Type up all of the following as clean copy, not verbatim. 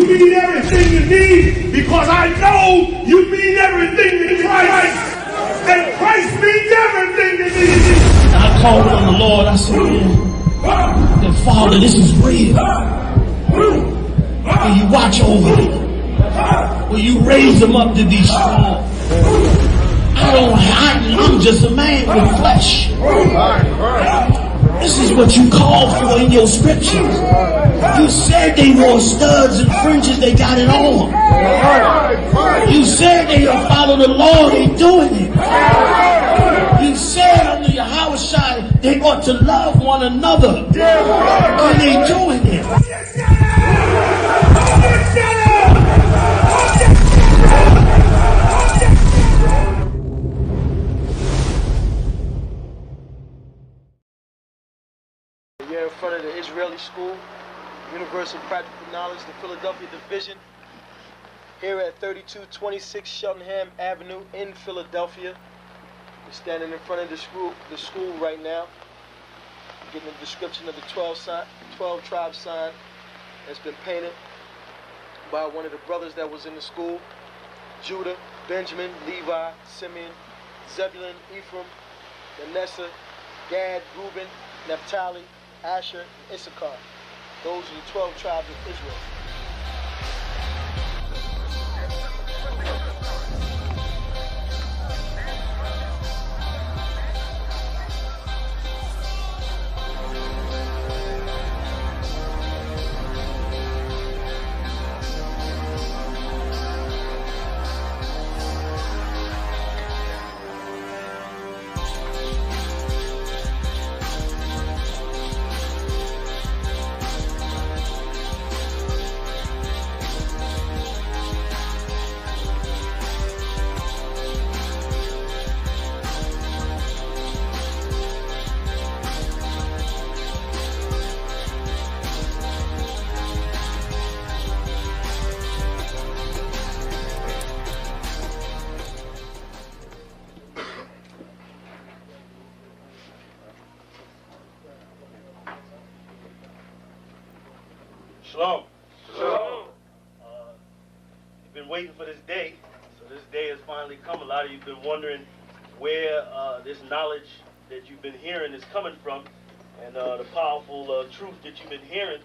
You mean everything to me because I know you mean everything to Christ. That Christ means everything to me. I called on the Lord. I said, man, that Father, this is real. Will you watch over them? Will you raise them up to be strong? I'm just a man with flesh. This is what you called for in your scriptures. You said they wore studs and fringes, they got it on. You said they follow the law, they doing it. You said under your house shine, they ought to love one another. And they doing it. We're in front of the Israeli School, Universal Practical Knowledge, the Philadelphia Division, here at 3226 Cheltenham Avenue in Philadelphia. We're standing in front of the school right now, getting a description of the 12 tribe sign that's been painted by one of the brothers that was in the school: Judah, Benjamin, Levi, Simeon, Zebulun, Ephraim, Manasseh, Gad, Reuben, Naphtali, Asher, and Issachar. Those are the 12 tribes of Israel. Shalom. Shalom. You've been waiting for this day, so this day has finally come. A lot of you have been wondering where this knowledge that you've been hearing is coming from, and the powerful truth that you've been hearing,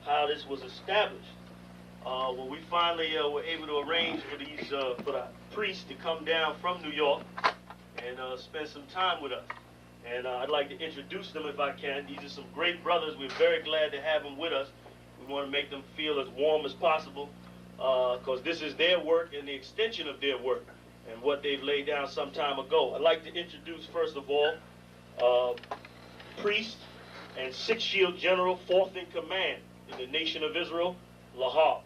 how this was established. Well, we finally were able to arrange for the priests to come down from New York and spend some time with us. And I'd like to introduce them if I can. These are some great brothers. We're very glad to have them with us. We want to make them feel as warm as possible because this is their work and the extension of their work and what they've laid down some time ago. I'd like to introduce, first of all, priest and Sixth Shield General, 4th in command in the nation of Israel, Lahab.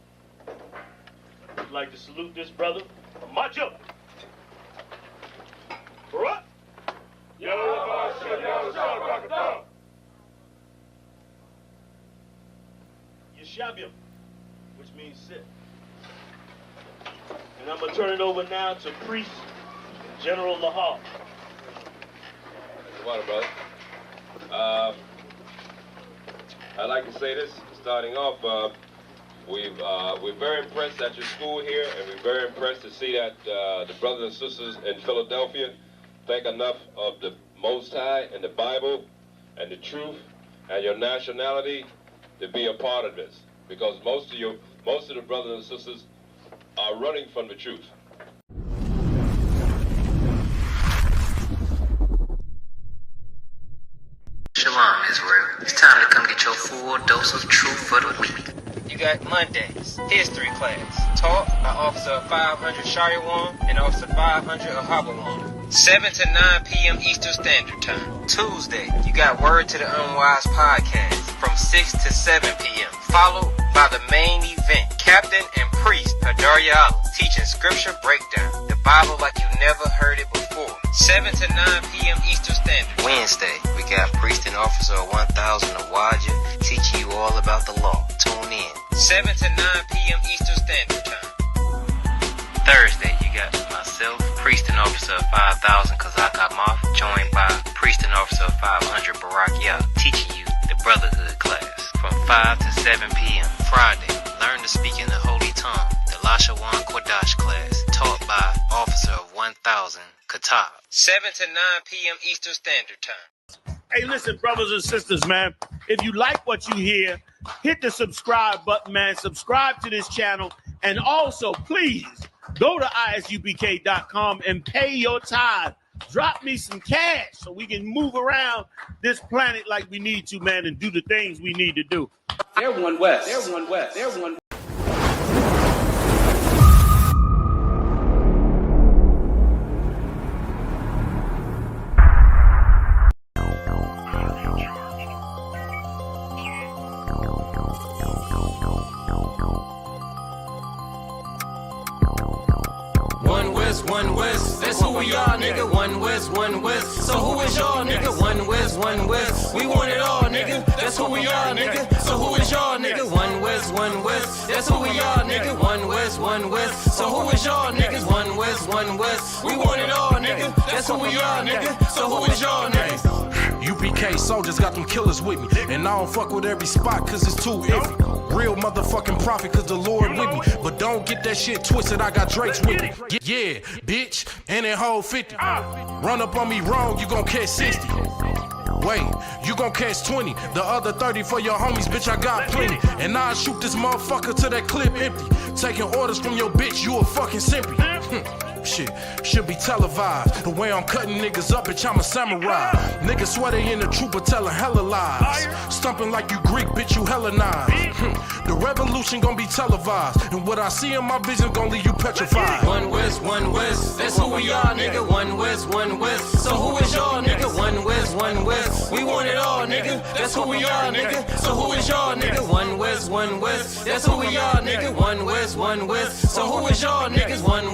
I'd like to salute this brother, Macho. Barak. Yeshabiam, which means sit. And I'm going to turn it over now to Priest General Lahab. Water, brother. I'd like to say this, starting off, we're very impressed at your school here, and we're very impressed to see that the brothers and sisters in Philadelphia think enough of the Most High and the Bible and the truth and your nationality to be a part of this, because most of the brothers and sisters are running from the truth. Shalom, Israel. It's time to come get your full dose of truth for the week. You got Mondays, history class, taught by Officer 500 Shariwan and Officer 500 Ahabawan. 7 to 9 p.m. Eastern Standard Time. Tuesday, you got Word to the Unwise podcast from 6 to 7 p.m. Followed by the main event, Captain and Priest Hadaryah teaching scripture breakdown, the Bible like you never heard it before. 7 to 9 p.m. Eastern Standard. Wednesday, we got Priest and Officer 1000 Awaja teaching you all about the law. Tune in. 7 to 9 p.m. Eastern Standard Time. Thursday, you got myself, Priest and Officer 5000 Kazak Amaf, joined by Priest and Officer 500 Barak Yah, teaching you the Brotherhood class from 5 to 7 p.m. Friday, learn to speak in the Holy top. 7 to 9 p.m. Eastern Standard Time. Hey, listen, brothers and sisters, man. If you like what you hear, hit the subscribe button, man. Subscribe to this channel. And also, please, go to isubk.com and pay your tithe. Drop me some cash so we can move around this planet like we need to, man, and do the things we need to do. They're one West. They're one West. They're one. One West, that's who we are, nigga. One West, so who is y'all, nigga? One West, we want it all, nigga. That's who we are, nigga. So who is y'all, nigga? One West, that's who we are, nigga. One West, so who is y'all, niggas? One West, we want it all, nigga. That's who we are, nigga. So who is y'all, niggas? UPK soldiers got them killers with me, and I don't fuck with every spot cause it's too iffy. Real motherfucking prophet cause the Lord with me, but don't get that shit twisted, I got Drake's with me. Yeah, bitch, and that whole 50. Run up on me wrong, you gon' catch 60. Wait, you gon' catch 20. The other 30 for your homies, bitch, I got plenty. And I'll shoot this motherfucker till that clip empty. Taking orders from your bitch, you a fucking simpy. Shit, should be televised. The way I'm cutting niggas up, bitch, I'm a samurai. Niggas swear they in the truth, but telling hella lies. Stumping like you Greek, bitch, you Hellenized. The revolution gon' be televised, and what I see in my vision gon' leave you petrified. One West, that's who we are, nigga. One West, so who is y'all, nigga? One West, we want it all, nigga. That's who we are, nigga. So who is y'all, nigga? One West, that's who we are, nigga. One West, so who is y'all, niggas? One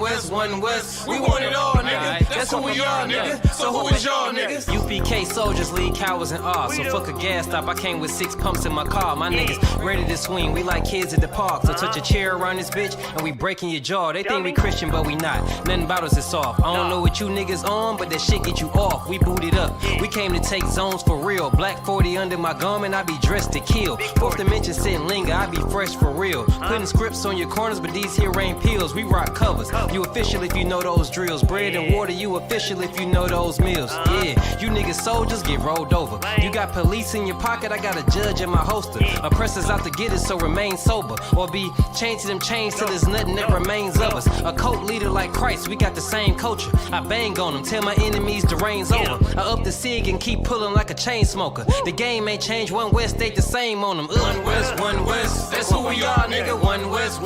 West, we want it all, nigga. That's who we are, nigga. So who is y'all, niggas? UPK soldiers lead cowards and awe. So fuck a gas stop, I came with 6 pumps in my car. My niggas ready to swing, we like kids at the park. So touch a chair around this bitch and we breaking your jaw. They think we Christian, but we not. Nothing about us is soft. I don't know what you niggas on, but that shit get you off. We booted up, we came to take zones for real. Black 40 under my garment, I be dressed to kill. Fourth dimension sitting linger, I be fresh for real. Putting scripts on your corners, but these here ain't pills. We rock covers, you official if you know those drills. Bread and water, you official if you know those meals. Yeah, you niggas soldiers get rolled over. You got police in your pocket, I got a judge in my holster. Oppressors out to get us, so remain sober. Or be chained to them chains till there's nothing that remains of us. A cult leader like Christ, we got the same culture. I bang on them, tell my enemies the reign's over. I up the sig and keep pulling like a chain smoker. The game ain't changed, One West stayed the same on them. One West, that's who we are, nigga. One West,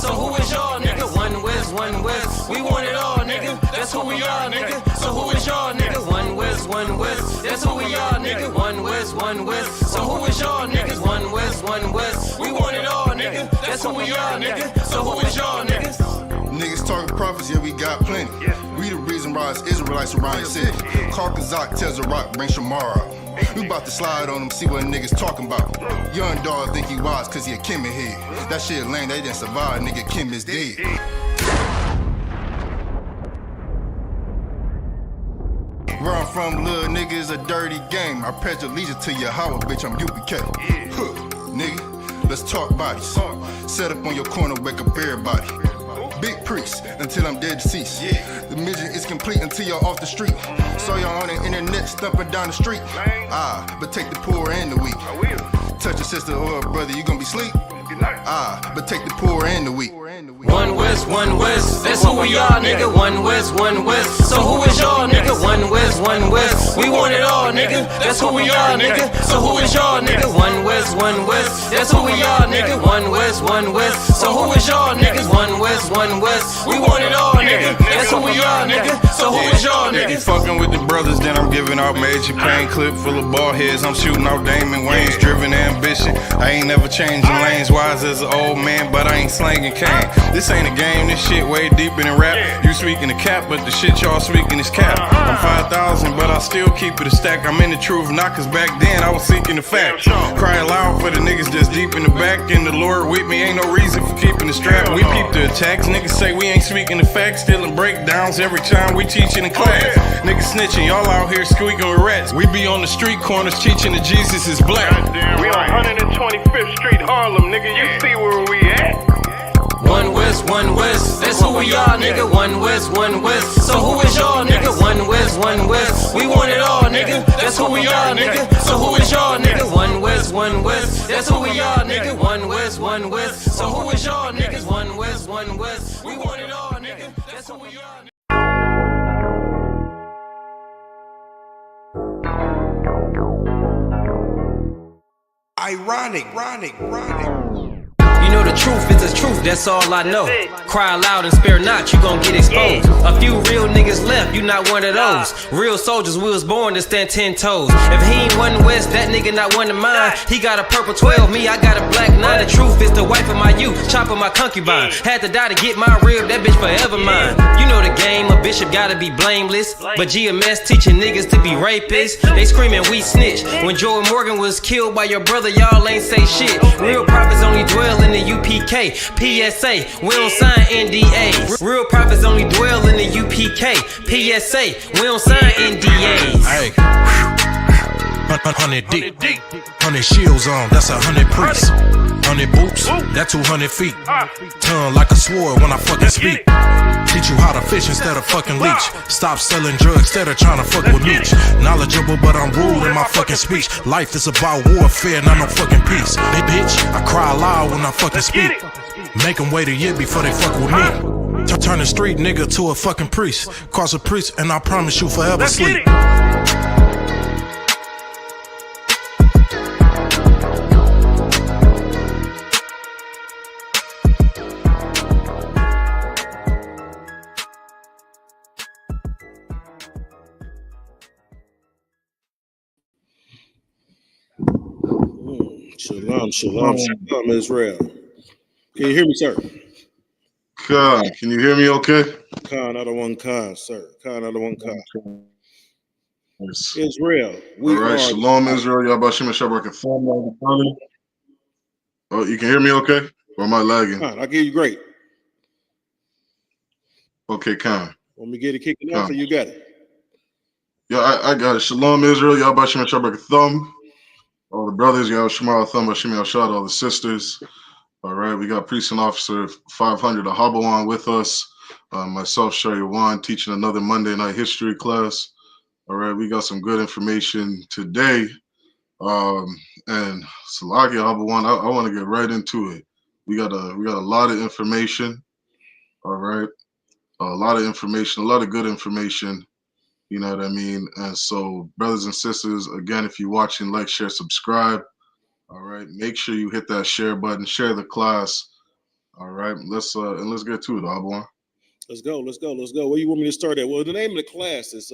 so who is y'all, nigga? One West, we want it all, nigga. That's who we are, nigga. So who is y'all, nigga? One West, that's who we are, nigga. One West, so who is y'all, niggas? One West, we want it all, nigga. That's who we are, nigga. So who is y'all, niggas? Niggas talking prophets, yeah, we got plenty. We the reason why it's Israelites around the city. Call Kazak, tells the rock, bring Shamar out. We about to slide on them, see what niggas talking about. Young dog think he wise cause he a Kim head. That shit lame, they didn't survive, nigga, Kim is dead. Where I'm from, little nigga, is a dirty game. I pledge allegiance to Yahweh, bitch, I'm UPK. Huh, nigga, let's talk bodies. Set up on your corner, wake up everybody. Big priest, until I'm dead deceased. The mission is complete until you're off the street. So y'all on the internet, stumping down the street. But take the poor and the weak. Touch a sister or a brother, you gonna be sleep. But take the poor and the weak. One West, that's who we are, nigga. One West, so who is y'all, nigga? One West, we want it all, nigga. That's who we are, nigga. So who is y'all, nigga? One West, that's who we are, nigga. One West, so who is y'all, niggas? One West, we want it all, nigga. That's who we are, nigga. So who is y'all, niggas? Fucking with the brothers, then I'm giving out major pain. Clip full of ball heads, I'm shooting out Damon Wayne's. Driven ambition, I ain't never changing lanes. Wise as an old man, but I ain't slanging cane. This ain't a game, this shit way deeper than rap. You speaking the cap, but the shit y'all speaking is cap. I'm 5,000, but I still keep it a stack. I'm in the truth, not cause back then I was seeking the fact. Cry aloud for the niggas that's deep in the back. And the Lord with me, ain't no reason for keeping the strap. We peep the attacks, niggas say we ain't speaking the facts. Stealing breakdowns every time we teaching in class. Niggas snitching, y'all out here squeaking with rats. We be on the street corners teaching that Jesus is black. We on 125th Street, Harlem, nigga, you see where we at? One West, that's That's who we are, nigga. One West, one West. So who is y'all, nigga? One West, one West. We want it all, nigga. That's who we are, nigga. So who is y'all, nigga? One West, one West. That's who we are, nigga. One West, one West. So who is y'all, niggas? One West, one West. We want it all, nigga. That's who we are. Ironic. You know the truth is the truth, that's all I know. Cry loud and spare not, you gon' get exposed. A few real niggas left, you not one of those. Real soldiers, we was born to stand 10 toes. If he ain't one West, that nigga not one of mine. He got a purple 12, me, I got a black 9. The truth is the wife of my youth, chopper my concubine. Had to die to get my rib, that bitch forever mine. You know the game, a bishop gotta be blameless. But GMS teaching niggas to be rapists. They screaming we snitch. When Joel Morgan was killed by your brother, y'all ain't say shit. Real prophets only dwell in the UPK, PSA, we don't sign NDAs. Real prophets only dwell in the UPK, PSA, we don't sign NDAs. Hey, 100 deep, 100 shields on, that's 100 priests. 100 boots, that's 200 feet. Tongue like a sword when I fucking speak. Teach you how to fish instead of fucking leech. Stop selling drugs instead of trying to fuck with me. Knowledgeable, but I'm rude in my fucking speech. Life is about warfare, not no fucking peace. Hey, bitch, I cry loud when I fucking speak. Make them wait a year before they fuck with me. Turn a street nigga to a fucking priest. Cross a priest, and I promise you forever sleep. Shalom, Israel. Can you hear me, sir? Khan, can you hear me okay? Khan, out of one Khan, sir. Khan, out of one Khan. Israel. All right, Shalom, Israel. Yabashim Shabrak. Oh, you can hear me okay? Or am I lagging? Khan, I can hear you great. Okay, Khan. Want me to get it kicking off, or you got it? Yeah, I got it. Shalom, Israel. Yabashim Shabrak Thumb. All the brothers, Yahweh Shema Thumb, Hashim Yashad, all the sisters. All right, we got Priest and Officer 500 Ahabawan with us. Myself, Shariwan, teaching another Monday night history class. All right, we got some good information today. And Salaki Ahabawan, I want to get right into it. We got a lot of information. All right, a lot of information, a lot of good information. You know what I mean? And so, brothers and sisters, again, if you're watching, like, share, subscribe. All right. Make sure you hit that share button, share the class. All right. Let's get to it, Abuan. Let's go. Where you want me to start at? Well, the name of the class is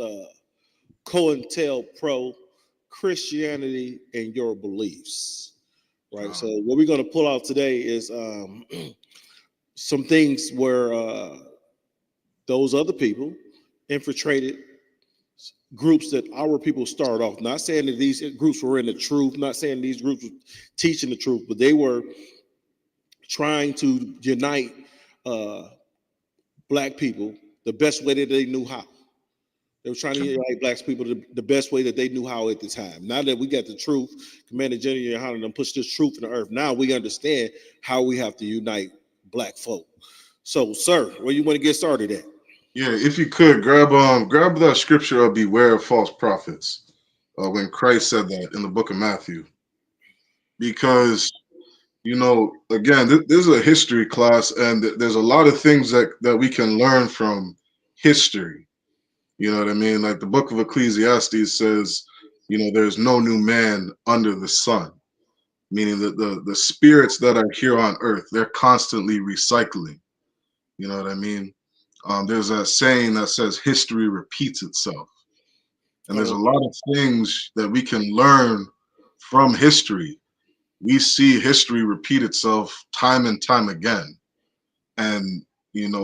Cointelpro, Christianity and Your Beliefs. Right. So what we're gonna pull out today is some things where those other people infiltrated groups that our people started off. Not saying that these groups were in the truth, not saying these groups were teaching the truth, but they were trying to unite black people the best way that they knew how. They were trying to unite black people the best way that they knew how at the time. Now that we got the truth, Commander General Yohanan done push this truth in the earth. Now we understand how we have to unite black folk. So, sir, where you want to get started at? Yeah, if you could grab that scripture of beware of false prophets when Christ said that in the book of Matthew, because again, this is a history class, and there's a lot of things that we can learn from history. You know what I mean? Like the book of Ecclesiastes says, there's no new man under the sun, meaning that the spirits that are here on earth, they're constantly recycling. You know what I mean? There's a saying that says history repeats itself. And there's a lot of things that we can learn from history. We see history repeat itself time and time again. And,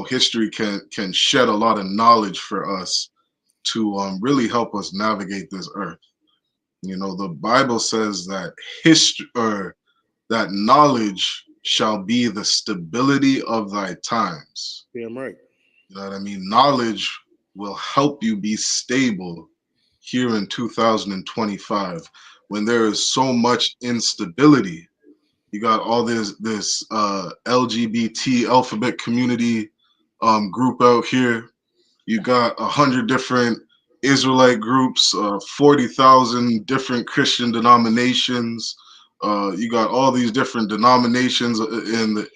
history can shed a lot of knowledge for us to really help us navigate this earth. The Bible says that that knowledge shall be the stability of thy times. Damn right. You know what I mean? Knowledge will help you be stable here in 2025 when there is so much instability. You got all this LGBT alphabet community group out here. You got 100 different Israelite groups, 40,000 different Christian denominations. You got all these different denominations in the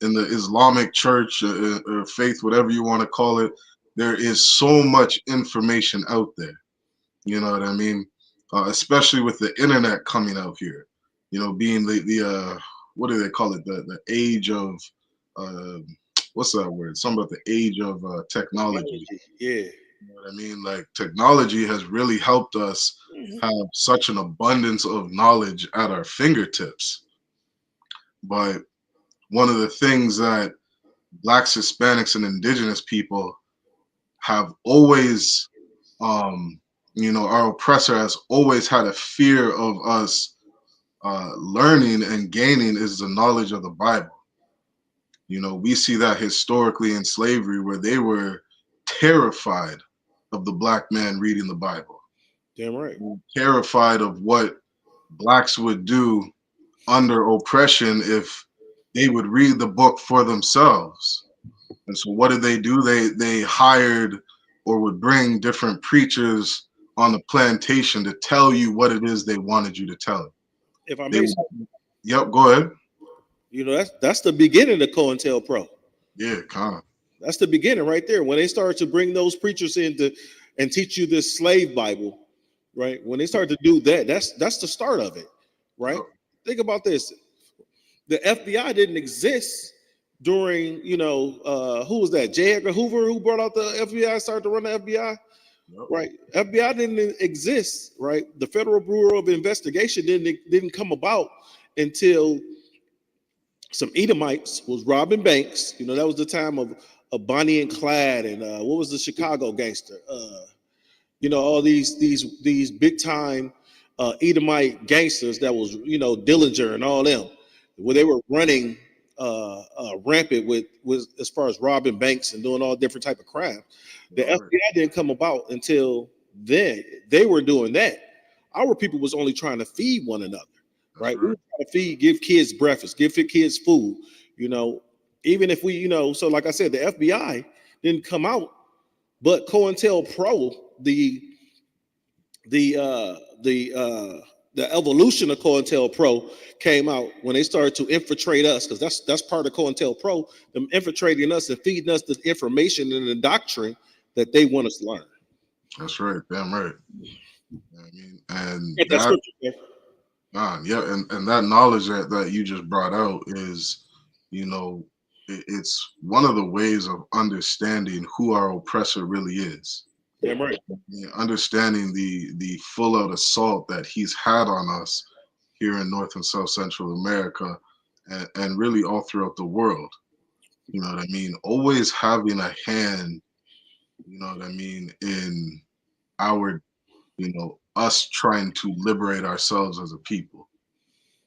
Islamic church or faith, whatever you want to call it. There is so much information out there. You know what I mean? Especially with the internet coming out here. You know, being the what do they call it? The age of what's that word? Something about the age of technology. Yeah. You know what I mean? Like technology has really helped us have such an abundance of knowledge at our fingertips. But one of the things that Blacks, Hispanics, and Indigenous people have always, you know, our oppressor has always had a fear of us learning and gaining is the knowledge of the Bible. You know, we see that historically in slavery where they were terrified of the Black man reading the Bible. Damn right. Terrified of what Blacks would do under oppression if they would read the book for themselves. And so what did they do? They hired or would bring different preachers on the plantation to tell you what it is they wanted you to tell. If I may say, yep, go ahead. You know, that's the beginning of Cointelpro. Yeah, kind of. That's the beginning right there. When they started to bring those preachers in and teach you this slave Bible, right? When they started to do that, that's the start of it, right? Yep. Think about this. The FBI didn't exist during, you know, who was that? J. Edgar Hoover, who brought out the FBI, started to run the FBI, yep. Right? FBI didn't exist, right? The Federal Bureau of Investigation didn't come about until some Edomites was robbing banks. You know, that was the time of Bonnie and Clyde and what was the Chicago gangster? You know, all these big time Edomite gangsters that was, you know, Dillinger and all them, where they were running rampant with as far as robbing banks and doing all different type of crime. The FBI didn't come about until then. They were doing that. Our people was only trying to feed one another. Right? We were trying to feed, give kids breakfast, give kids food, you know, even if we, you know, so like I said, the FBI didn't come out, but COINTELPRO, the evolution of COINTELPRO came out when they started to infiltrate us, because that's part of COINTELPRO, them infiltrating us and feeding us the information and the doctrine that they want us to learn. That's right, damn right. I mean, and yeah, and that knowledge that you just brought out is, you know, it's one of the ways of understanding who our oppressor really is. Damn right. Understanding the full out assault that he's had on us here in North and South Central America and really all throughout the world. You know what I mean? Always having a hand, you know what I mean, in our, you know, us trying to liberate ourselves as a people.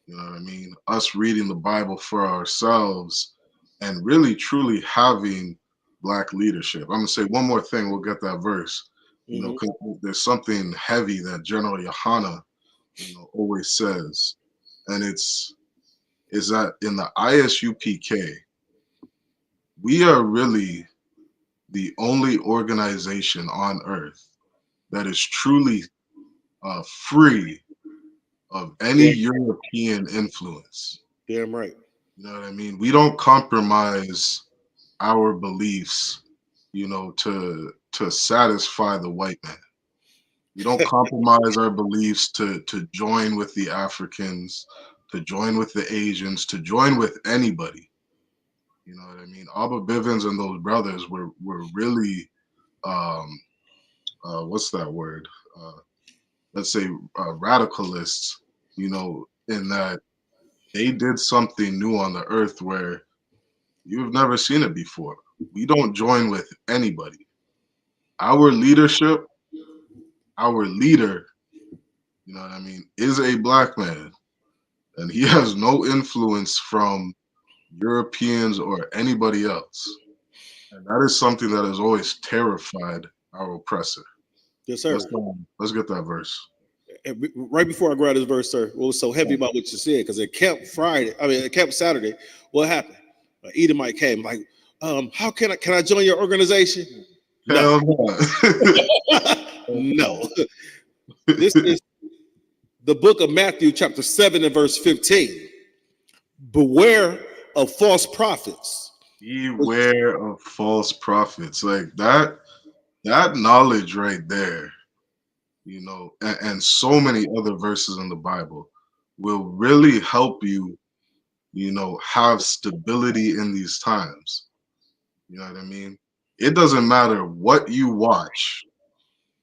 You know what I mean? Us reading the Bible for ourselves and really truly having Black leadership. I'm gonna say one more thing, we'll get that verse. You know, because there's something heavy that General Yohana, you know, always says, and is that in the ISUPK, we are really the only organization on earth that is truly free of any European influence. Damn right. You know what I mean? We don't compromise our beliefs, you know, to satisfy the white man. We don't compromise our beliefs to join with the Africans, to join with the Asians, to join with anybody. You know what I mean? Abba Bivens and those brothers were really what's that word? Let's say radicalists, you know, in that they did something new on the earth where you've never seen it before. We don't join with anybody. Our leadership, our leader, you know what I mean, is a Black man, and he has no influence from Europeans or anybody else. And that is something that has always terrified our oppressor. Yes, sir. Let's get that verse. Right before I grab this verse, sir, what was so heavy about what you said? Because it kept Saturday. What happened? Edomite came like, How can I join your organization? Hell No. no. No. This is the book of Matthew, chapter 7 and verse 15. Beware of false prophets. Beware of false prophets. Like that knowledge right there, you know, and so many other verses in the Bible will really help you, you know, have stability in these times. You know what I mean? It doesn't matter what you watch,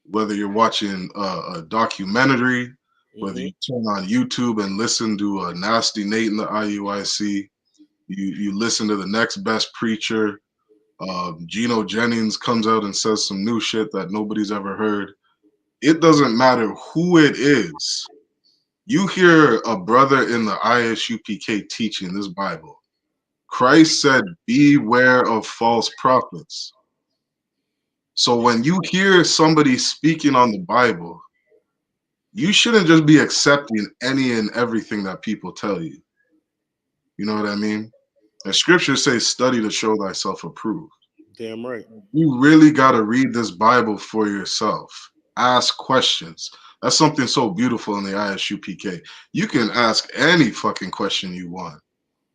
whether you're watching a documentary, whether you turn on YouTube and listen to a Nasty Nate in the IUIC, you listen to the next best preacher. Geno Jennings comes out and says some new shit that nobody's ever heard. It doesn't matter who it is. You hear a brother in the ISUPK teaching this Bible. Christ said, beware of false prophets. So when you hear somebody speaking on the Bible, you shouldn't just be accepting any and everything that people tell you. You know what I mean? The scriptures say, study to show thyself approved. Damn right. You really got to read this Bible for yourself. Ask questions. That's something so beautiful in the ISUPK. You can ask any fucking question you want.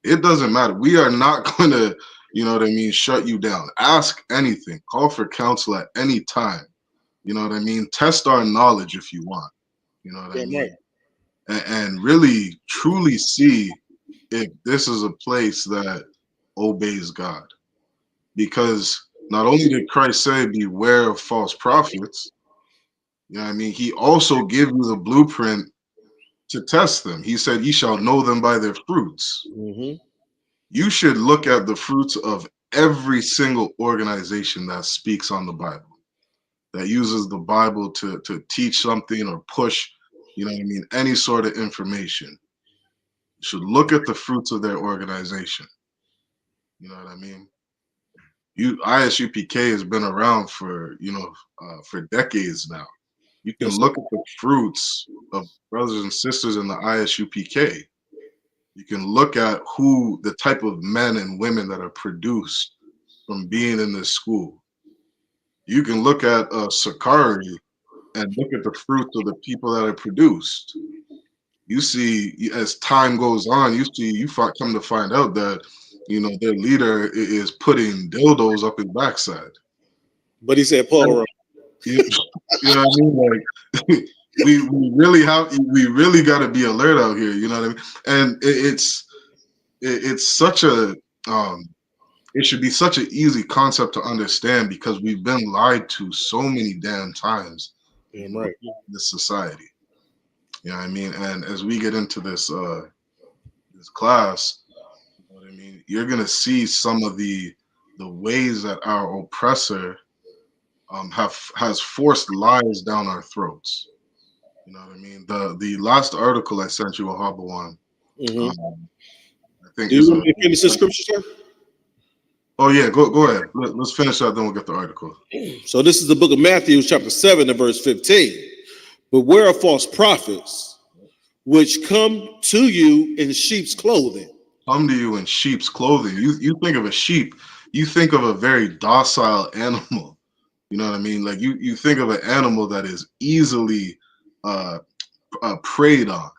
It doesn't matter. We are not going to, you know what I mean, shut you down. Ask anything. Call for counsel at any time. You know what I mean? Test our knowledge if you want. You know what I mean? Right. And really, truly see if this is a place that obeys God. Because not only did Christ say, beware of false prophets, you know what I mean? He also gave you the blueprint to test them. He said, ye shall know them by their fruits. You should look at the fruits of every single organization that speaks on the Bible, that uses the Bible to teach something or push, you know what I mean, any sort of information. You should look at the fruits of their organization. You know what I mean? ISUPK has been around for, you know, for decades now. You can look at the fruits of brothers and sisters in the ISUPK. You can look at the type of men and women that are produced from being in this school. You can look at Sakari and look at the fruits of the people that are produced. You see, as time goes on, you come to find out that, you know, their leader is putting dildos up his backside. But he said, Paul, you know what I mean? Like, we really got to be alert out here. You know what I mean? And it's such a it should be such an easy concept to understand because we've been lied to so many damn times in this society. You know what I mean? And as we get into this this class, you know what I mean, you're gonna see some of the ways that our oppressor has forced lies down our throats. You know what I mean? The last article I sent you, Ahabawan, I think. Do you want me to finish the scripture, sir? Oh yeah, go ahead. Let's finish that, then we'll get the article. So this is the book of Matthew, chapter 7 and verse 15. Beware of false prophets, which come to you in sheep's clothing. Come to you in sheep's clothing. You think of a sheep, you think of a very docile animal. You know what I mean? Like you think of an animal that is easily preyed on.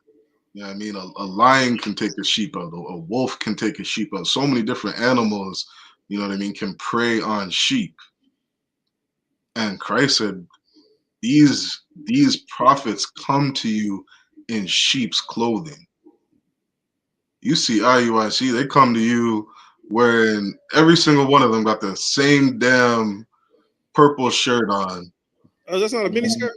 You know what I mean? A lion can take a sheep out. A wolf can take a sheep out. So many different animals, you know what I mean, can prey on sheep. And Christ said, these prophets come to you in sheep's clothing. You see IUIC, they come to you wearing, every single one of them got the same damn purple shirt on. Oh, that's not a mini skirt?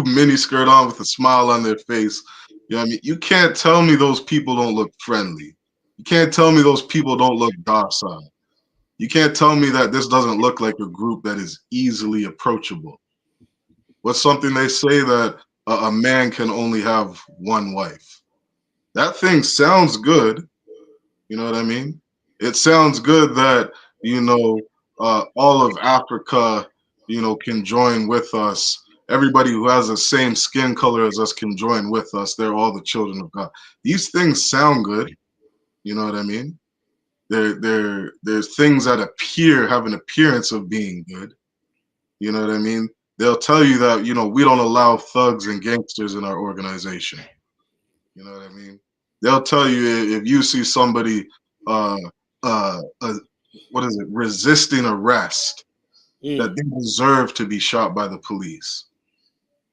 Mini skirt on with a smile on their face. You know what I mean? You can't tell me those people don't look friendly. You can't tell me those people don't look docile. You can't tell me that this doesn't look like a group that is easily approachable. What's something they say that a man can only have one wife? That thing sounds good. You know what I mean? It sounds good that, you know, all of Africa, you know, can join with us. Everybody who has the same skin color as us can join with us. They're all the children of God. These things sound good. You know what I mean? There's things that have an appearance of being good. You know what I mean? They'll tell you that, we don't allow thugs and gangsters in our organization. You know what I mean? They'll tell you if you see somebody, resisting arrest, that they deserve to be shot by the police.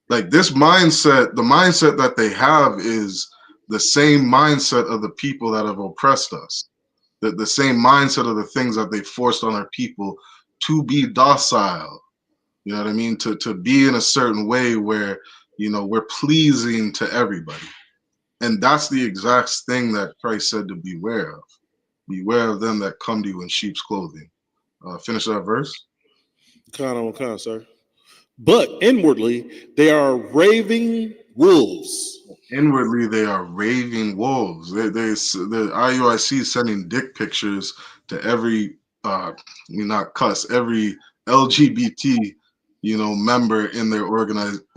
Like this mindset, the mindset that they have is the same mindset of the people that have oppressed us. The same mindset of the things that they forced on our people to be docile. You know what I mean? To be in a certain way where, we're pleasing to everybody. And that's the exact thing that Christ said to beware of. Beware of them that come to you in sheep's clothing. Finish that verse. Con, sir. But inwardly, they are raving wolves. Inwardly, they are raving wolves. The IUIC is sending dick pictures to every, every LGBT, member in their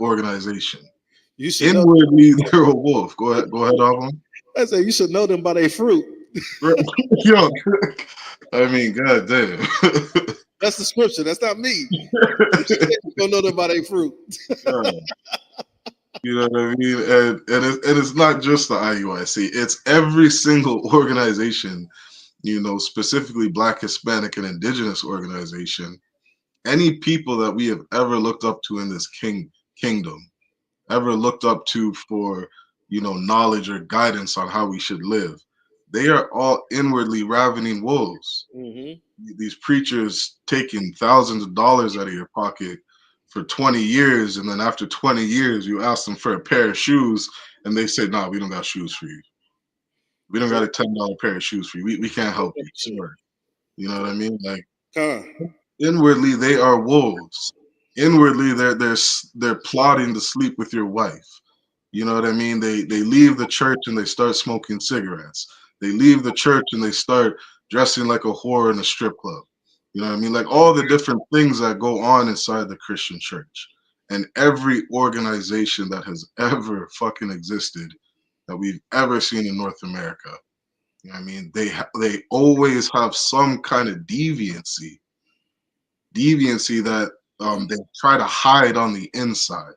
organization. You should inwardly they're a wolf. Go ahead, Alvin. I say you should know them by their fruit. Yo, I mean, god damn. That's the scripture. That's not me. You don't know them by their fruit. You know what I mean? And it's not just the IUIC. It's every single organization, specifically Black, Hispanic, and Indigenous organization. Any people that we have ever looked up to in this kingdom, ever looked up to for, knowledge or guidance on how we should live, they are all inwardly ravening wolves. Mm-hmm. These preachers taking thousands of dollars out of your pocket for 20 years, and then after 20 years, you ask them for a pair of shoes, and they say, "Nah, we don't got shoes for you. We don't got a $10 pair of shoes for you. We can't help you." Sorry. You know what I mean? Like, inwardly, they are wolves. Inwardly, they're plotting to sleep with your wife. You know what I mean? They leave the church and they start smoking cigarettes. They leave the church and they start dressing like a whore in a strip club. You know what I mean? Like all the different things that go on inside the Christian church. And every organization that has ever fucking existed that we've ever seen in North America. You know what I mean? They always have some kind of deviancy that they try to hide on the inside.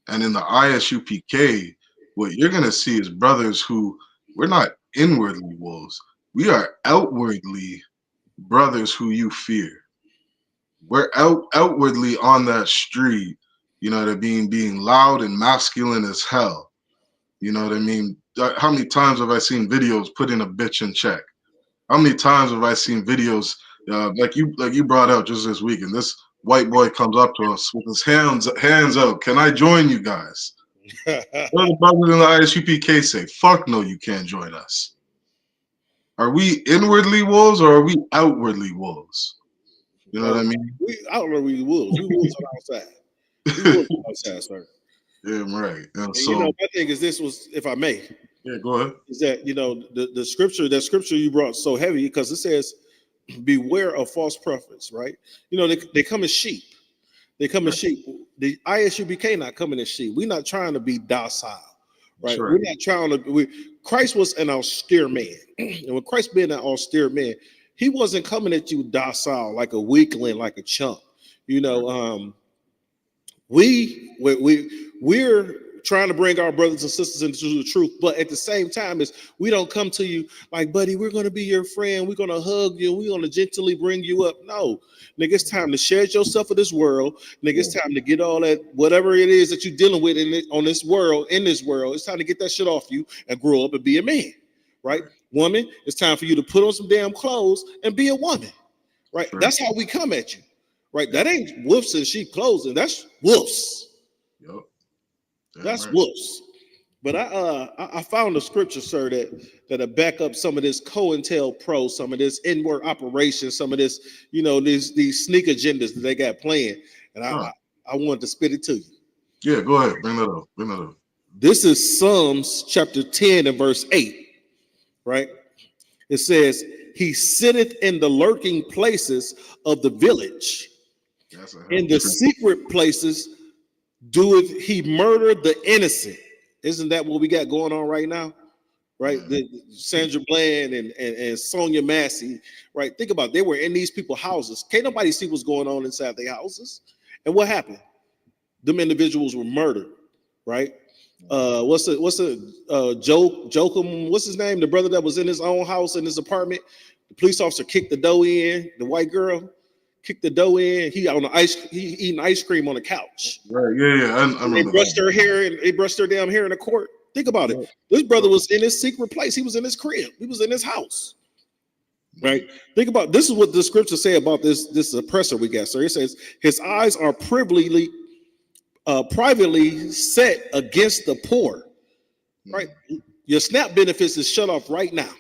And in the ISUPK, what you're going to see is brothers who, we're not inwardly wolves. We are outwardly brothers who you fear. We're outwardly on that street, they're being loud and masculine as hell. You know what I mean? How many times have I seen videos putting a bitch in check? How many times have I seen videos like you brought out just this week, and this white boy comes up to us with his hands up. "Can I join you guys?" What do the brothers in the ISUPK say? "Fuck no, you can't join us." Are we inwardly wolves or are we outwardly wolves? You know what I mean? We outwardly wolves. We wolves on outside. We wolves on outside, sir. Yeah, right. And so, my thing is this was, if I may. Yeah, go ahead. Is that the scripture? That scripture you brought so heavy because it says, "Beware of false prophets." Right? They come as sheep. They come as sheep. The ISUBK not coming as sheep. We're not trying to be docile, right? Sure. We're not trying to. Christ was an austere man, and when Christ being an austere man, he wasn't coming at you docile like a weakling, like a chump. We're trying to bring our brothers and sisters into the truth, but at the same time, we don't come to you like, "Buddy, we're going to be your friend. We're going to hug you. We're going to gently bring you up." No, nigga, it's time to shed yourself of this world. Nigga, it's time to get all that, whatever it is that you're dealing with in this world. It's time to get that shit off you and grow up and be a man, right? Woman, it's time for you to put on some damn clothes and be a woman, right? That's how we come at you, right? That ain't wolves in sheep clothing. That's wolves. Yep. That's wolves. But I found a scripture, sir, that back up some of this Cointelpro, some of this inward operation, some of this, these sneak agendas that they got playing. And I wanted to spit it to you. Yeah, go ahead. Bring that up. This is Psalms chapter 10 and verse 8, right? It says, "He sitteth in the lurking places of the village. In the secret places doeth he murder the innocent." Isn't that what we got going on right now? right? Sandra Bland and Sonia Massey, right? Think about it. They were in these people's houses. Can't nobody see what's going on inside their houses. And what happened? Them individuals were murdered, right? What's Jokum? What's his name? The brother that was in his own house in his apartment. The police officer kicked the door in. The white girl kicked the door in. He eating ice cream on the couch. Right? Yeah. I remember. They brushed her hair and they brushed her damn hair in the court. Think about it. This brother was in his secret place. He was in his crib. He was in his house. Right? Think about this is what the scriptures say about this oppressor we got. So it says his eyes are privately set against the poor. Right? Your SNAP benefits is shut off right now.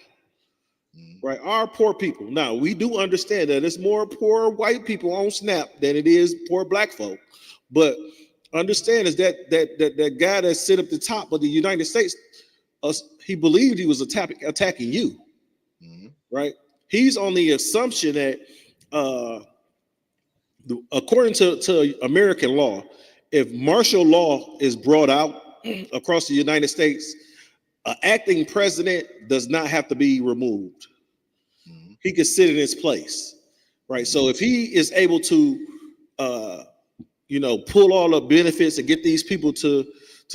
Right? Our poor people. Now we do understand that it's more poor white people on SNAP than it is poor black folk. But understand is that guy that sit up the top of the United States, he believed he was attacking you. Right? He's on the assumption that according to American law, if martial law is brought out across the United States, an acting president does not have to be removed. He can sit in his place, right? So if he is able to, pull all the benefits and get these people to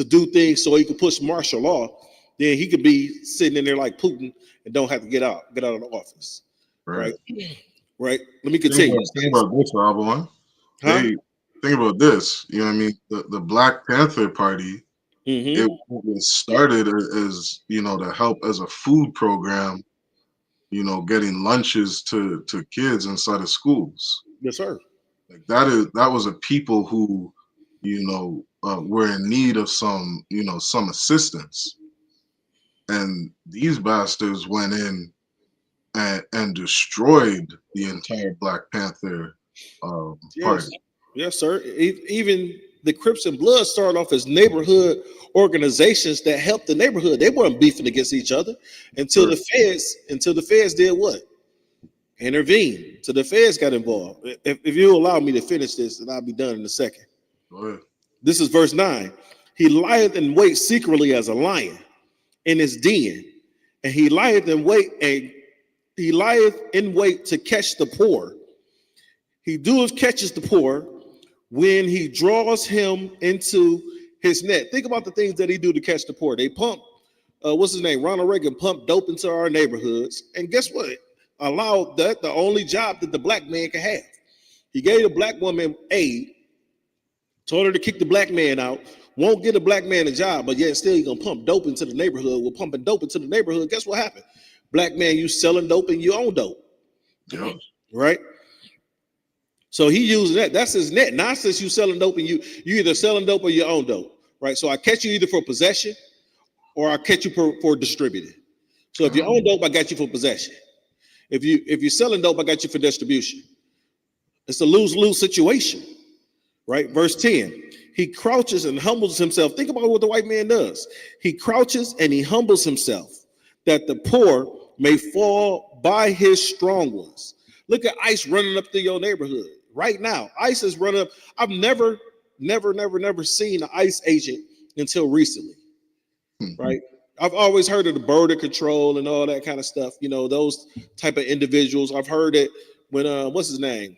do things so he can push martial law, then he could be sitting in there like Putin and don't have to get out of the office, right? Right. Let me continue. Think about this, Rob. Think about this. You know what I mean? The Black Panther Party, it was started as, to help as a food program, getting lunches to kids inside of schools. Yes, sir. Like that was a people who, were in need of some assistance. And these bastards went in and destroyed the entire Black Panther party. Yes, sir. Even the Crips and Bloods started off as neighborhood organizations that helped the neighborhood. They weren't beefing against each other until the feds did what? Intervene. So the feds got involved. If you allow me to finish this, and I'll be done in a second. Go ahead. This is verse 9. He lieth in wait secretly as a lion in his den, and he lieth in wait to catch the poor. He catches the poor when he draws him into his net. Think about the things that he do to catch the poor. They pump, what's his name? Ronald Reagan pumped dope into our neighborhoods. And guess what? Allowed that the only job that the black man can have. He gave the black woman aid, told her to kick the black man out, won't get a black man a job, but yet still he's gonna pump dope into the neighborhood. We're pumping dope into the neighborhood. Guess what happened? Black man, you selling dope and you own dope. Yeah. Right? So he using that. That's his net. Not since you selling dope and you either selling dope or you own dope, right? So I catch you either for possession or I catch you for distributing. So if you own dope, I got you for possession. If you're selling dope, I got you for distribution. It's a lose-lose situation, right? Verse 10. He crouches and humbles himself. Think about what the white man does. He crouches and he humbles himself that the poor may fall by his strong ones. Look at ICE running up through your neighborhood. Right now, ICE is running up. I've never seen an ICE agent until recently, right? I've always heard of the border control and all that kind of stuff. Those type of individuals. I've heard it when what's his name?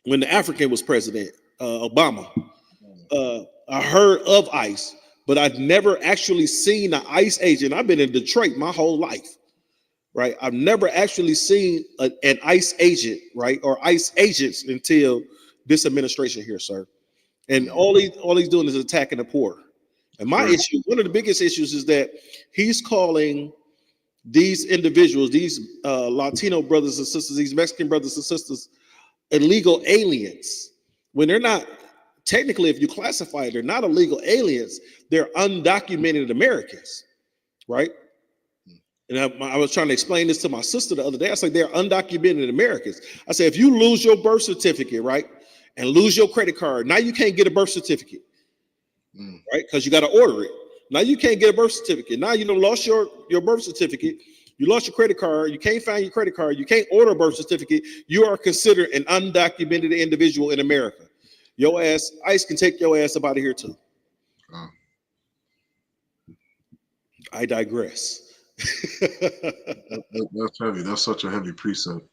When the African was president, Obama. I heard of ICE, but I've never actually seen an ICE agent. I've been in Detroit my whole life. Right, I've never actually seen an ICE agent, right, or ICE agents until this administration here, sir. And all he's doing is attacking the poor. And my issue, one of the biggest issues, is that he's calling these individuals, these Latino brothers and sisters, these Mexican brothers and sisters, illegal aliens, when they're not. Technically, if you classify it, they're not illegal aliens. They're undocumented Americans, right? And I was trying to explain this to my sister the other day. I said, they're undocumented Americans. I said, if you lose your birth certificate, right, and lose your credit card, now you can't get a birth certificate, right, because you got to order it. Now you can't get a birth certificate. Now you lost your birth certificate. You lost your credit card. You can't find your credit card. You can't order a birth certificate. You are considered an undocumented individual in America. Your ass, ICE can take your ass up out of here too. I digress. That's heavy. That's such a heavy precept.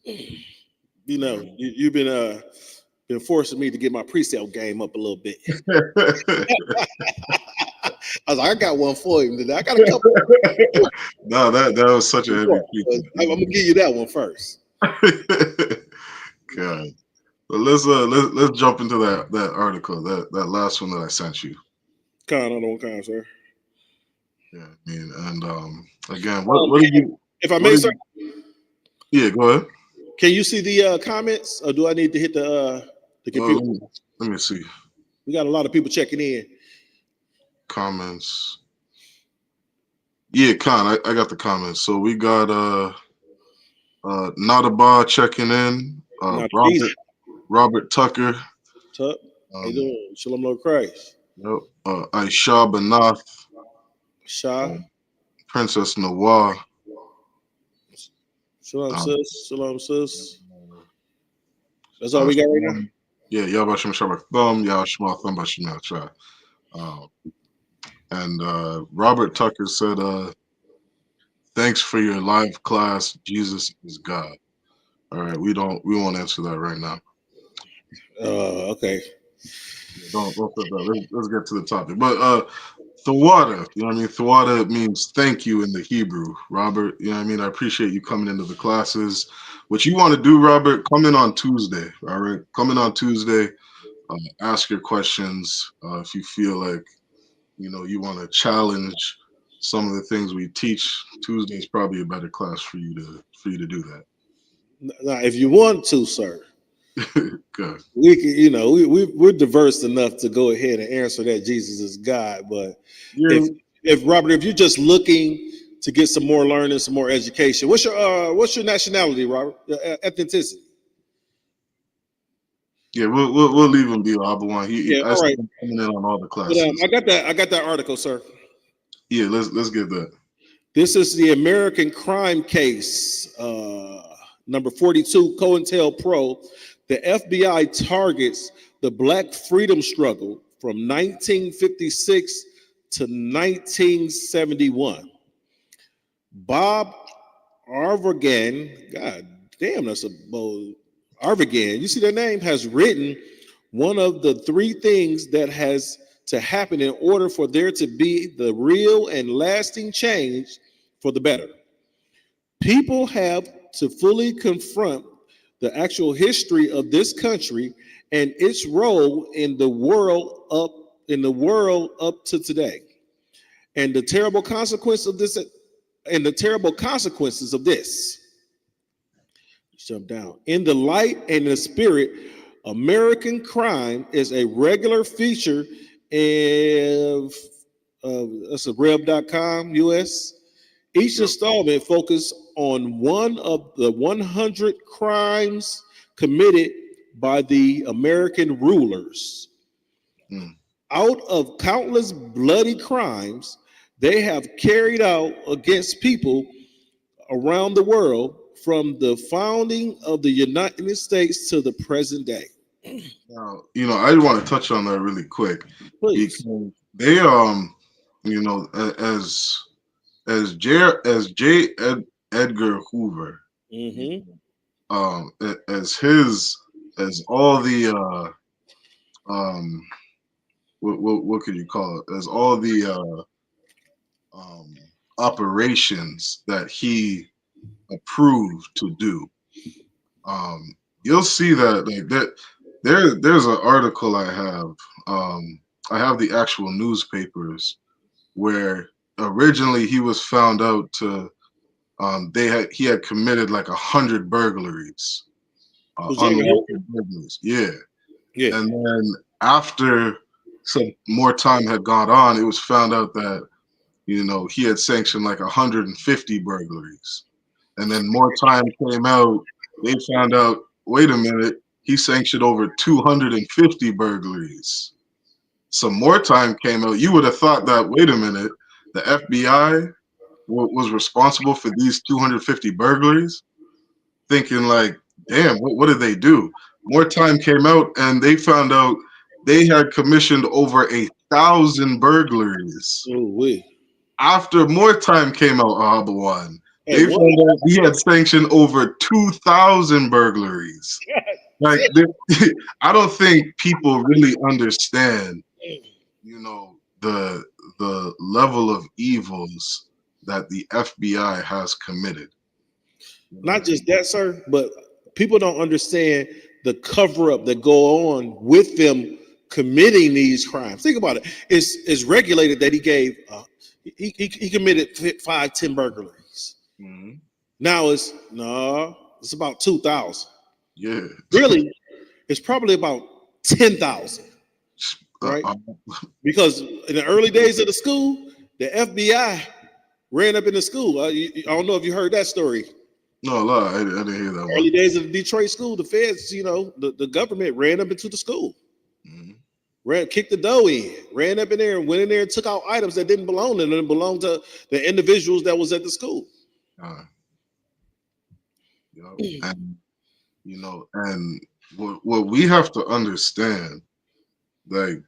You know, you've been forcing me to get my precept game up a little bit. I was like, I got one for him today. I got a couple. No, that was such a heavy precept. I'm gonna give you that one first. God. But let's jump into that article, that last one that I sent you. Kind, sir. Yeah, I mean, and again, what did you? If I may, sir. Yeah, go ahead. Can you see the comments, or do I need to hit the computer? Let me see. We got a lot of people checking in. Comments. Yeah, Con, I got the comments. So we got Nadabar checking in. Robert Tucker. Tuck. How you doing? Shalom Lord Christ. Yep. Aisha Banath. Shah. Princess Nawar. Shalom, sis. Shalom, sis. That's all we got right now? Yeah, Yabashim Shabak Thumb, Yashma Thumb Bashim Chai. And Robert Tucker said, thanks for your live class. Jesus is God. All right, we won't answer that right now. Okay. Don't put that. Let's get to the topic. But Thawada, you know what I mean? Thawada means thank you in the Hebrew, Robert. You know what I mean? I appreciate you coming into the classes. What you want to do, Robert, come in on Tuesday, all right? Come in on Tuesday, ask your questions. If you feel like, you know, you want to challenge some of the things we teach, Tuesday is probably a better class for you to do that. Now, if you want to, sir, good. We can, you know, we're diverse enough to go ahead and answer that Jesus is God. But if Robert, if you're just looking to get some more learning, some more education, what's your nationality, Robert? Ethnicity? Yeah, we'll leave him be Abawan. All right. Coming in on all the classes. But, I got that article, sir. Yeah, let's get that. This is the American crime case, number 42, Cointelpro. The FBI targets the Black freedom struggle from 1956 to 1971. Bob Arvagan, God damn, that's a bold. Arvagan, you see that name, has written one of the three things that has to happen in order for there to be the real and lasting change for the better. People have to fully confront the actual history of this country and its role in the world up to today, and the terrible consequence of this, Jump down. In the light and the spirit, American crime is a regular feature of that's a rev.com US. Each installment focuses on one of the 100 crimes committed by the American rulers. Out of countless bloody crimes they have carried out against people around the world from the founding of the United States to the present day. Now, you know, I want to touch on that really quick. Please. Because they, you know, as J. Edgar Hoover, as all the what could you call it? As all the operations that he approved to do, you'll see that like that. There's an article I have. I have the actual newspapers where originally he was found out to he had committed like 100 burglaries, unlawful burglaries. Yeah. And then after some more time had gone on, it was found out that, you know, he had sanctioned like 150 burglaries. And then more time came out, they found out, wait a minute, he sanctioned over 250 burglaries. Some more time came out. You would have thought that, wait a minute, the FBI was responsible for these 250 burglaries, thinking like, damn, what did they do? More time came out and they found out they had commissioned over 1,000 burglaries after more time came out, Ahabawan, Hey, they what? found out he had sanctioned over 2,000 burglaries. Like, I don't think people really understand, you know, the level of evils that the FBI has committed. Not just that, sir, but people don't understand the cover up that go on with them committing these crimes. Think about it. It's regulated that he gave he committed 5-10 burglaries. Mhm. Now it's about 2,000. Yeah. Really, it's probably about 10,000, right? Because in the early days of the school, the FBI ran up in the school. I don't know if you heard that story. No, lie, I didn't hear that Early one. days of the Detroit school, the feds, the government ran up into the school, kicked the door in, ran up in there and went in there and took out items that didn't belong to them, belonged to the individuals that was at the school. And and what we have to understand, like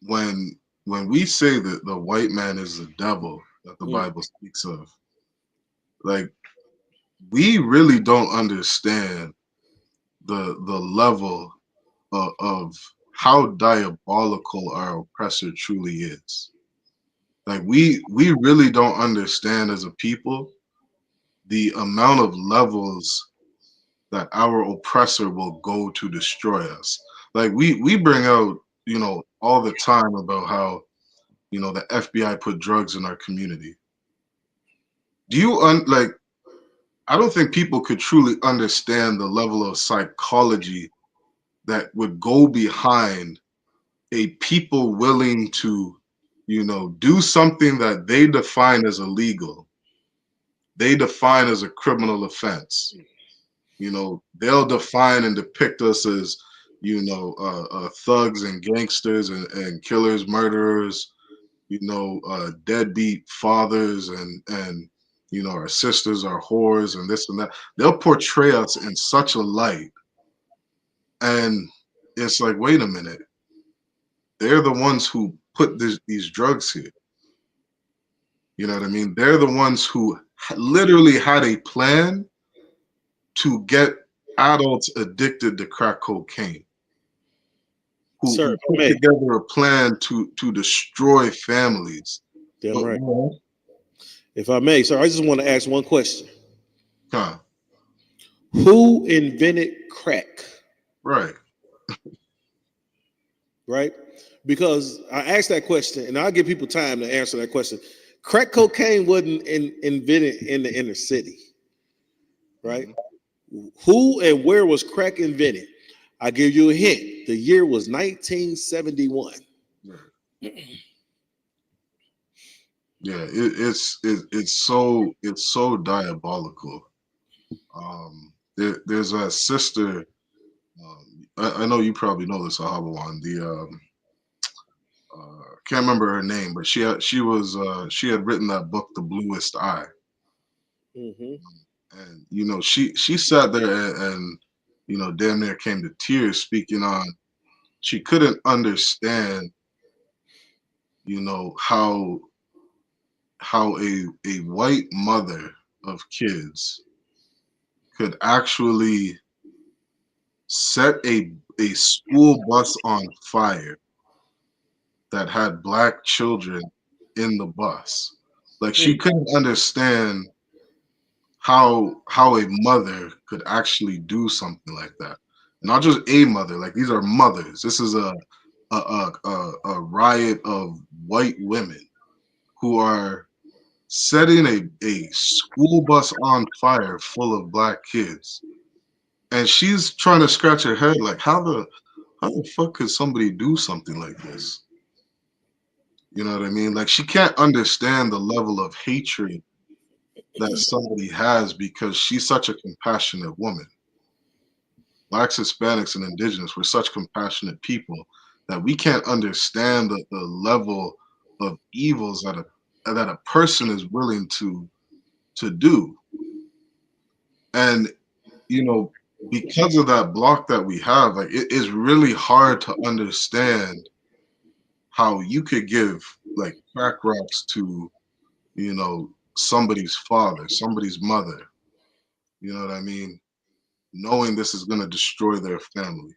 when we say that the white man is the devil that the Bible speaks of, like we really don't understand the level of how diabolical our oppressor truly is. Like we really don't understand as a people the amount of levels that our oppressor will go to destroy us. Like we bring out, all the time about how, the FBI put drugs in our community. Do you like I don't think people could truly understand the level of psychology that would go behind a people willing to, do something that they define as illegal. They define as a criminal offense. They'll define and depict us as, thugs and gangsters and killers, murderers, deadbeat fathers and our sisters are whores and this and that. They'll portray us in such a light. And it's like, wait a minute. They're the ones who put these drugs here. You know what I mean? They're the ones who literally had a plan to get adults addicted to crack cocaine. Who put together a plan to destroy families. Damn right. If I may, sir, I just want to ask one question. Who invented crack? Right. Right? Because I asked that question, and I'll give people time to answer that question. Crack cocaine wasn't invented in the inner city, right? Who and where was crack invented? I'll give you a hint. The year was 1971. Yeah, it's so diabolical. There's a sister. I know you probably know this, Ahabawan. Can't remember her name, but she had written that book, The Bluest Eye. And she sat there and damn near came to tears, speaking on she couldn't understand how a white mother of kids could actually set a school bus on fire that had black children in the bus. Like she couldn't understand how a mother could actually do something like that. Not just a mother, like these are mothers. This is a riot of white women who are setting a school bus on fire full of black kids. And she's trying to scratch her head like, how the fuck could somebody do something like this? You know what I mean? Like she can't understand the level of hatred that somebody has because she's such a compassionate woman. Blacks, Hispanics, and Indigenous, we're such compassionate people that we can't understand the level of evils that a person is willing to do. And because of that block that we have, like it is really hard to understand how you could give like crack rocks to, you know, somebody's father, somebody's mother. You know what I mean? Knowing this is going to destroy their family.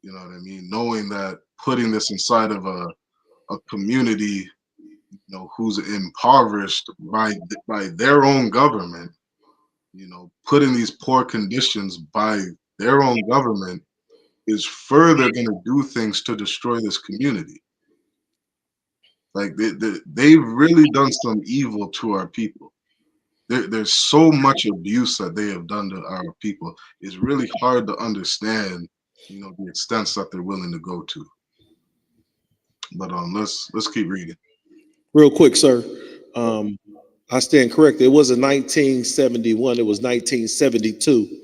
You know what I mean? Knowing that putting this inside of a community, you know, who's impoverished by their own government, you know, putting these poor conditions by their own government is further going to do things to destroy this community. Like they've really done some evil to our people. There's so much abuse that they have done to our people. It's really hard to understand, you know, the extents that they're willing to go to. But let's keep reading. Real quick, sir. I stand corrected. It wasn't 1971. It was 1972,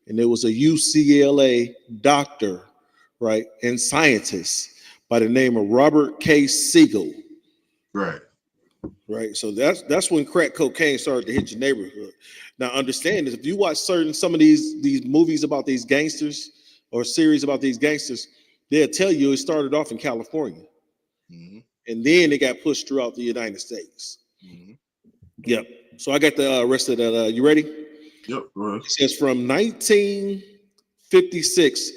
and there was a UCLA doctor, right, and scientist by the name of Robert K. Siegel. Right. Right. So that's when crack cocaine started to hit your neighborhood. Now, understand this: if you watch some of these movies about these gangsters or series about these gangsters, they'll tell you it started off in California, and then it got pushed throughout the United States. Yep. So I got the rest of that. You ready? Yep. Right. It says from 1956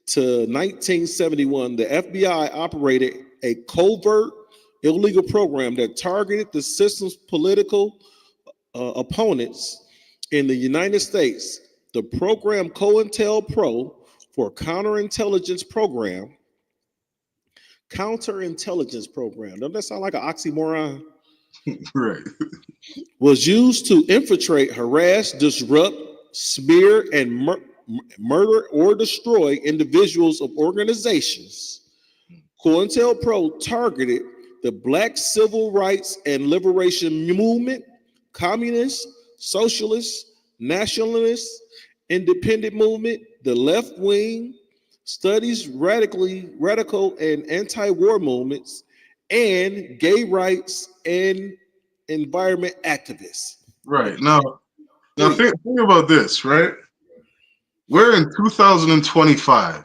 to 1971, the FBI operated a covert illegal program that targeted the system's political opponents in the United States. The program Cointelpro for counterintelligence program. Doesn't that sound like an oxymoron? Right. Was used to infiltrate, harass, disrupt, smear, and murder or destroy individuals of organizations. COINTELPRO targeted the Black Civil Rights and Liberation Movement, communist, socialist, nationalist, independent movement, the left wing, studies radical and anti-war movements, and gay rights and environment activists. Right. Now think about this, right? We're in 2025,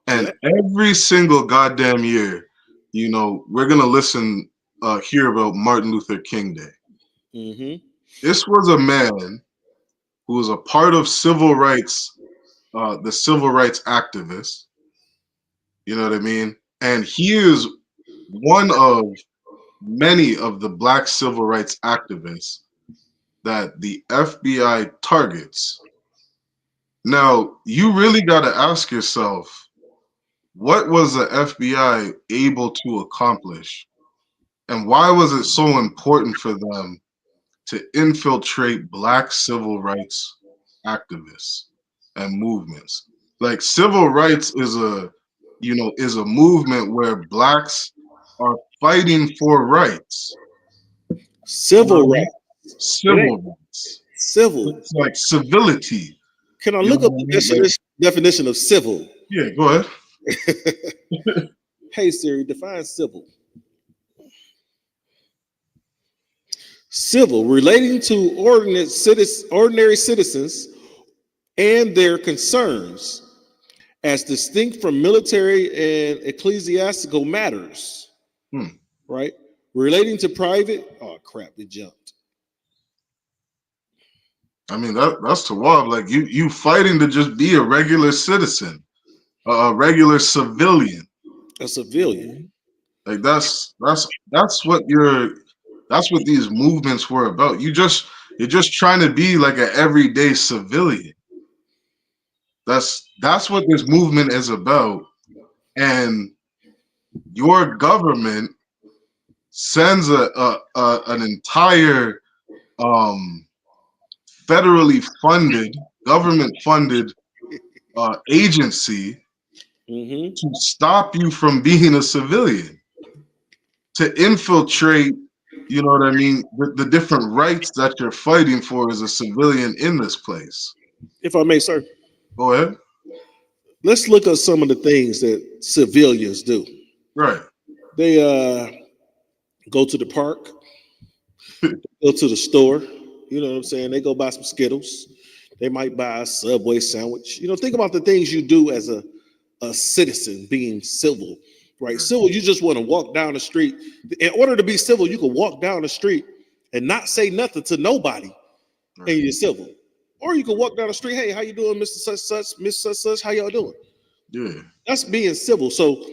and every single goddamn year, you know, we're gonna hear about Martin Luther King Day. This was a man who was a part of civil rights, the civil rights activists. You know what I mean? And he is one of many of the Black civil rights activists that the FBI targets. Now, you really got to ask yourself, what was the FBI able to accomplish? And why was it so important for them to infiltrate Black civil rights activists and movements? Like, civil rights is a movement where Blacks are fighting for rights. Civil rights. Civil. It's like civility. Can I look up the definition of civil? Yeah, go ahead. Hey Siri, define civil. Civil, relating to ordinary citizens and their concerns, as distinct from military and ecclesiastical matters. Right? Relating to private. Oh crap, it jumped. I mean, that's too wild. Like you fighting to just be a regular citizen, a regular civilian. A civilian. Like that's what these movements were about. You're just trying to be like an everyday civilian. That's what this movement is about. And your government sends an entire federally funded, government-funded agency to stop you from being a civilian, to infiltrate, you know what I mean, the different rights that you're fighting for as a civilian in this place. If I may, sir. Go ahead. Let's look at some of the things that civilians do. Right. They go to the park, go to the store. You know what I'm saying? They go buy some Skittles. They might buy a Subway sandwich. You know, think about the things you do as a citizen being civil. right? Civil, you just want to walk down the street. In order to be civil, you can walk down the street and not say nothing to nobody, and you're civil. Or you can walk down the street, hey, how you doing, Mr. Such Such, Miss Such Such, how y'all doing? Yeah. That's being civil. So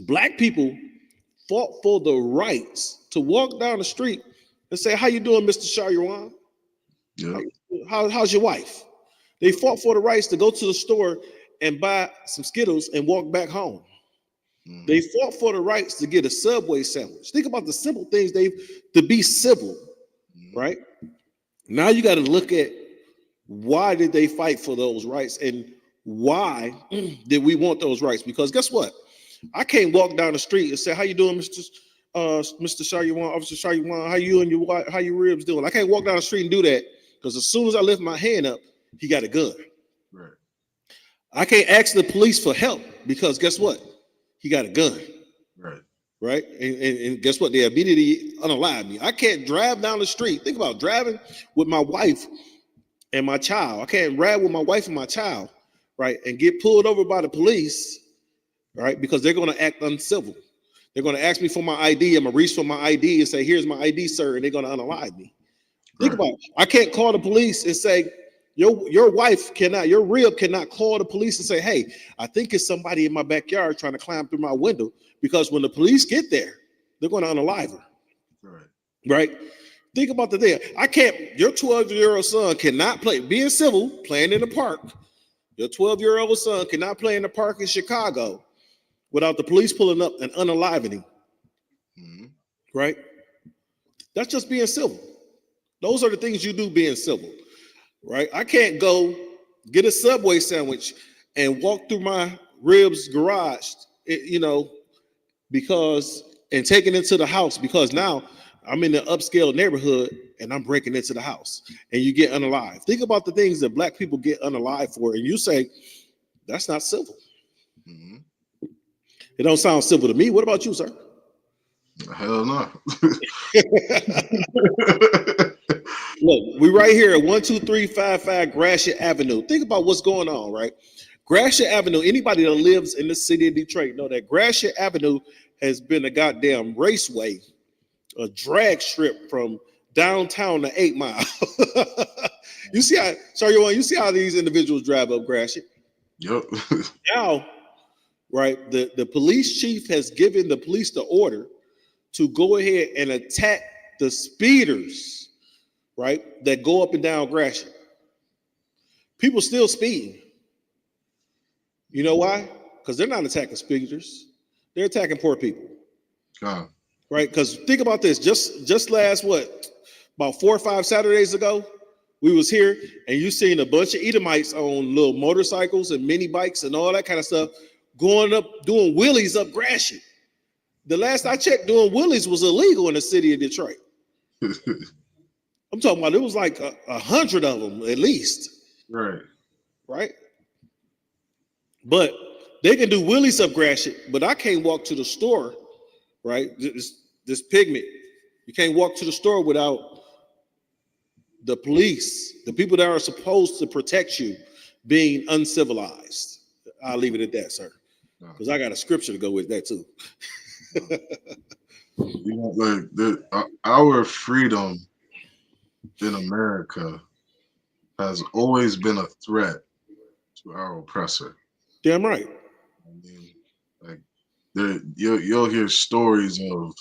black people fought for the rights to walk down the street and say, how you doing, Mr. Shariwan? Yeah. How's your wife? They fought for the rights to go to the store and buy some Skittles and walk back home. They fought for the rights to get a Subway sandwich. Think about the simple things to be civil, right? Now you got to look at why did they fight for those rights and why did we want those rights? Because guess what? I can't walk down the street and say, how you doing, Mr. Shariwan, Officer Shariwan, how your ribs doing? I can't walk down the street and do that because as soon as I lift my hand up, he got a gun. Right. I can't ask the police for help because guess what? He got a gun. Right. Right. And guess what? They immediately unalive me. I can't drive down the street. Think about driving with my wife and my child. I can't ride with my wife and my child, right? And get pulled over by the police, right? Because they're going to act uncivil. They're going to ask me for my ID. I'm going to reach for my ID and say, here's my ID, sir. And they're going to unalive me. Think about it. I can't call the police and say, your wife cannot, your rib cannot call the police and say, hey, I think it's somebody in my backyard trying to climb through my window, because when the police get there, they're going to unalive her. Right. Right? Think about the thing. Your 12-year-old son cannot play, being civil, playing in the park. Your 12-year-old son cannot play in the park in Chicago without the police pulling up and unaliving him. Right? That's just being civil. Those are the things you do being civil. Right? I can't go get a Subway sandwich and walk through my ribs garage, and take it into the house because now I'm in the upscale neighborhood and I'm breaking into the house and you get unalived. Think about the things that black people get unalived for, and you say, that's not civil. It don't sound civil to me. What about you, sir? Hell no. Look, we right here at 12355 Gratiot Avenue. Think about what's going on, right? Gratiot Avenue, anybody that lives in the city of Detroit know that Gratiot Avenue has been a goddamn raceway, a drag strip from downtown to 8 Mile. You see how these individuals drive up Gratiot? Yep. Now, right, the police chief has given the police the order to go ahead and attack the speeders, right, that go up and down Gratiot. People still speeding. You know why? Because they're not attacking speeders. They're attacking poor people. Right? Because think about this. Just last, about 4 or 5 Saturdays ago, we was here and you seen a bunch of Edomites on little motorcycles and mini bikes and all that kind of stuff going up, doing wheelies up Gratiot. The last I checked, doing wheelies was illegal in the city of Detroit. I'm talking about it was like 100 of them at least. Right. Right? But they can do wheelies up Gratiot, but I can't walk to the store, right? This pigment. You can't walk to the store without the police, the people that are supposed to protect you, being uncivilized. I'll leave it at that, sir. Because I got a scripture to go with that too. Our freedom in America has always been a threat to our oppressor. Damn right. I mean, you'll hear stories of,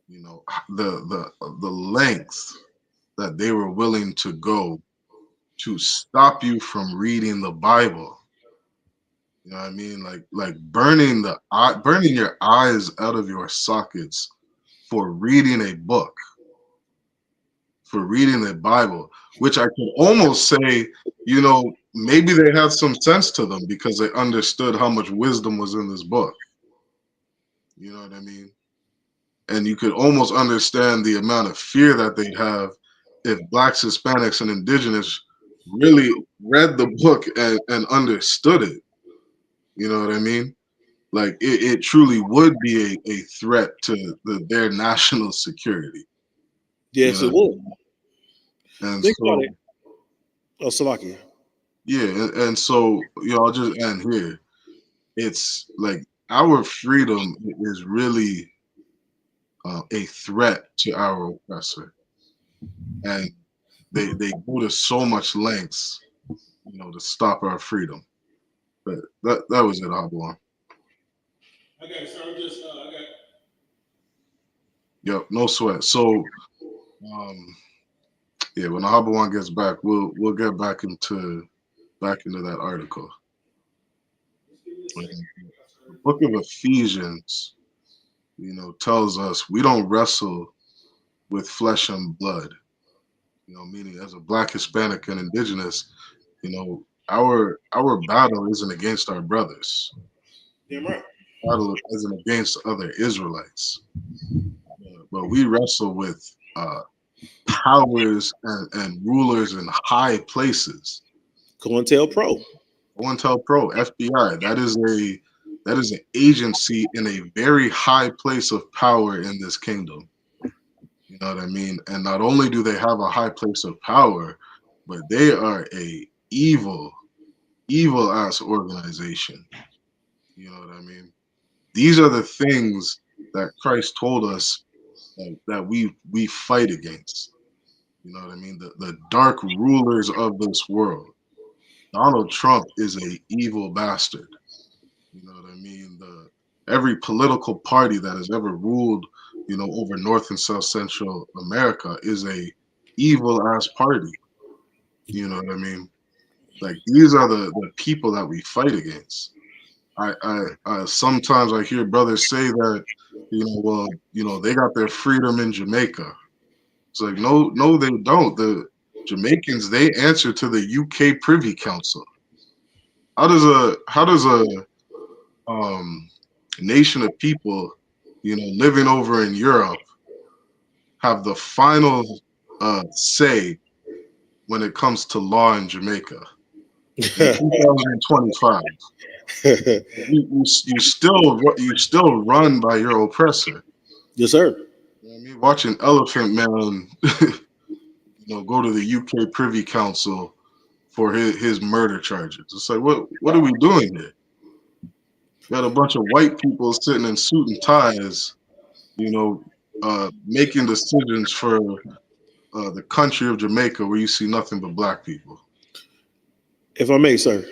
the lengths that they were willing to go to stop you from reading the Bible. You know what I mean? Like burning your eyes out of your sockets for reading a book, for reading the Bible, which I can almost say, maybe they had some sense to them because they understood how much wisdom was in this book. You know what I mean? And you could almost understand the amount of fear that they'd have if Blacks, Hispanics, and Indigenous really read the book and understood it. You know what I mean? Like it truly would be a threat to their national security. Yes, it would. And think so, about it. Oh, Salakia. Yeah, and so I'll just end here. It's like our freedom is really a threat to our oppressor, and they go to so much lengths, to stop our freedom. But that was it, Abuan. Okay, so I'm just I got. Yep, no sweat. So, yeah, when Abuan gets back, we'll get back into that article. The book of Ephesians, tells us we don't wrestle with flesh and blood. Meaning as a Black, Hispanic, and Indigenous, our battle isn't against our brothers. Damn right. Battle isn't against other Israelites, but we wrestle with powers and rulers in high places. Cointelpro, FBI. That is an agency in a very high place of power in this kingdom. You know what I mean? And not only do they have a high place of power, but they are a evil ass organization. You know what I mean? These are the things that Christ told us that we fight against. You know what I mean? The dark rulers of this world. Donald Trump is a evil bastard. You know what I mean? Every political party that has ever ruled, over North and South Central America is a evil ass party. You know what I mean? Like these are the people that we fight against. I sometimes I hear brothers say that, they got their freedom in Jamaica. It's like no, they don't. The Jamaicans, they answer to the UK Privy Council. How does a nation of people, living over in Europe, have the final say when it comes to law in Jamaica? In 2025, you still run by your oppressor. Yes, sir. Me watching Elephant Man, go to the UK Privy Council for his murder charges. It's like, what are we doing here? Got a bunch of white people sitting in suit and ties, making decisions for the country of Jamaica, where you see nothing but Black people. If I may, sir.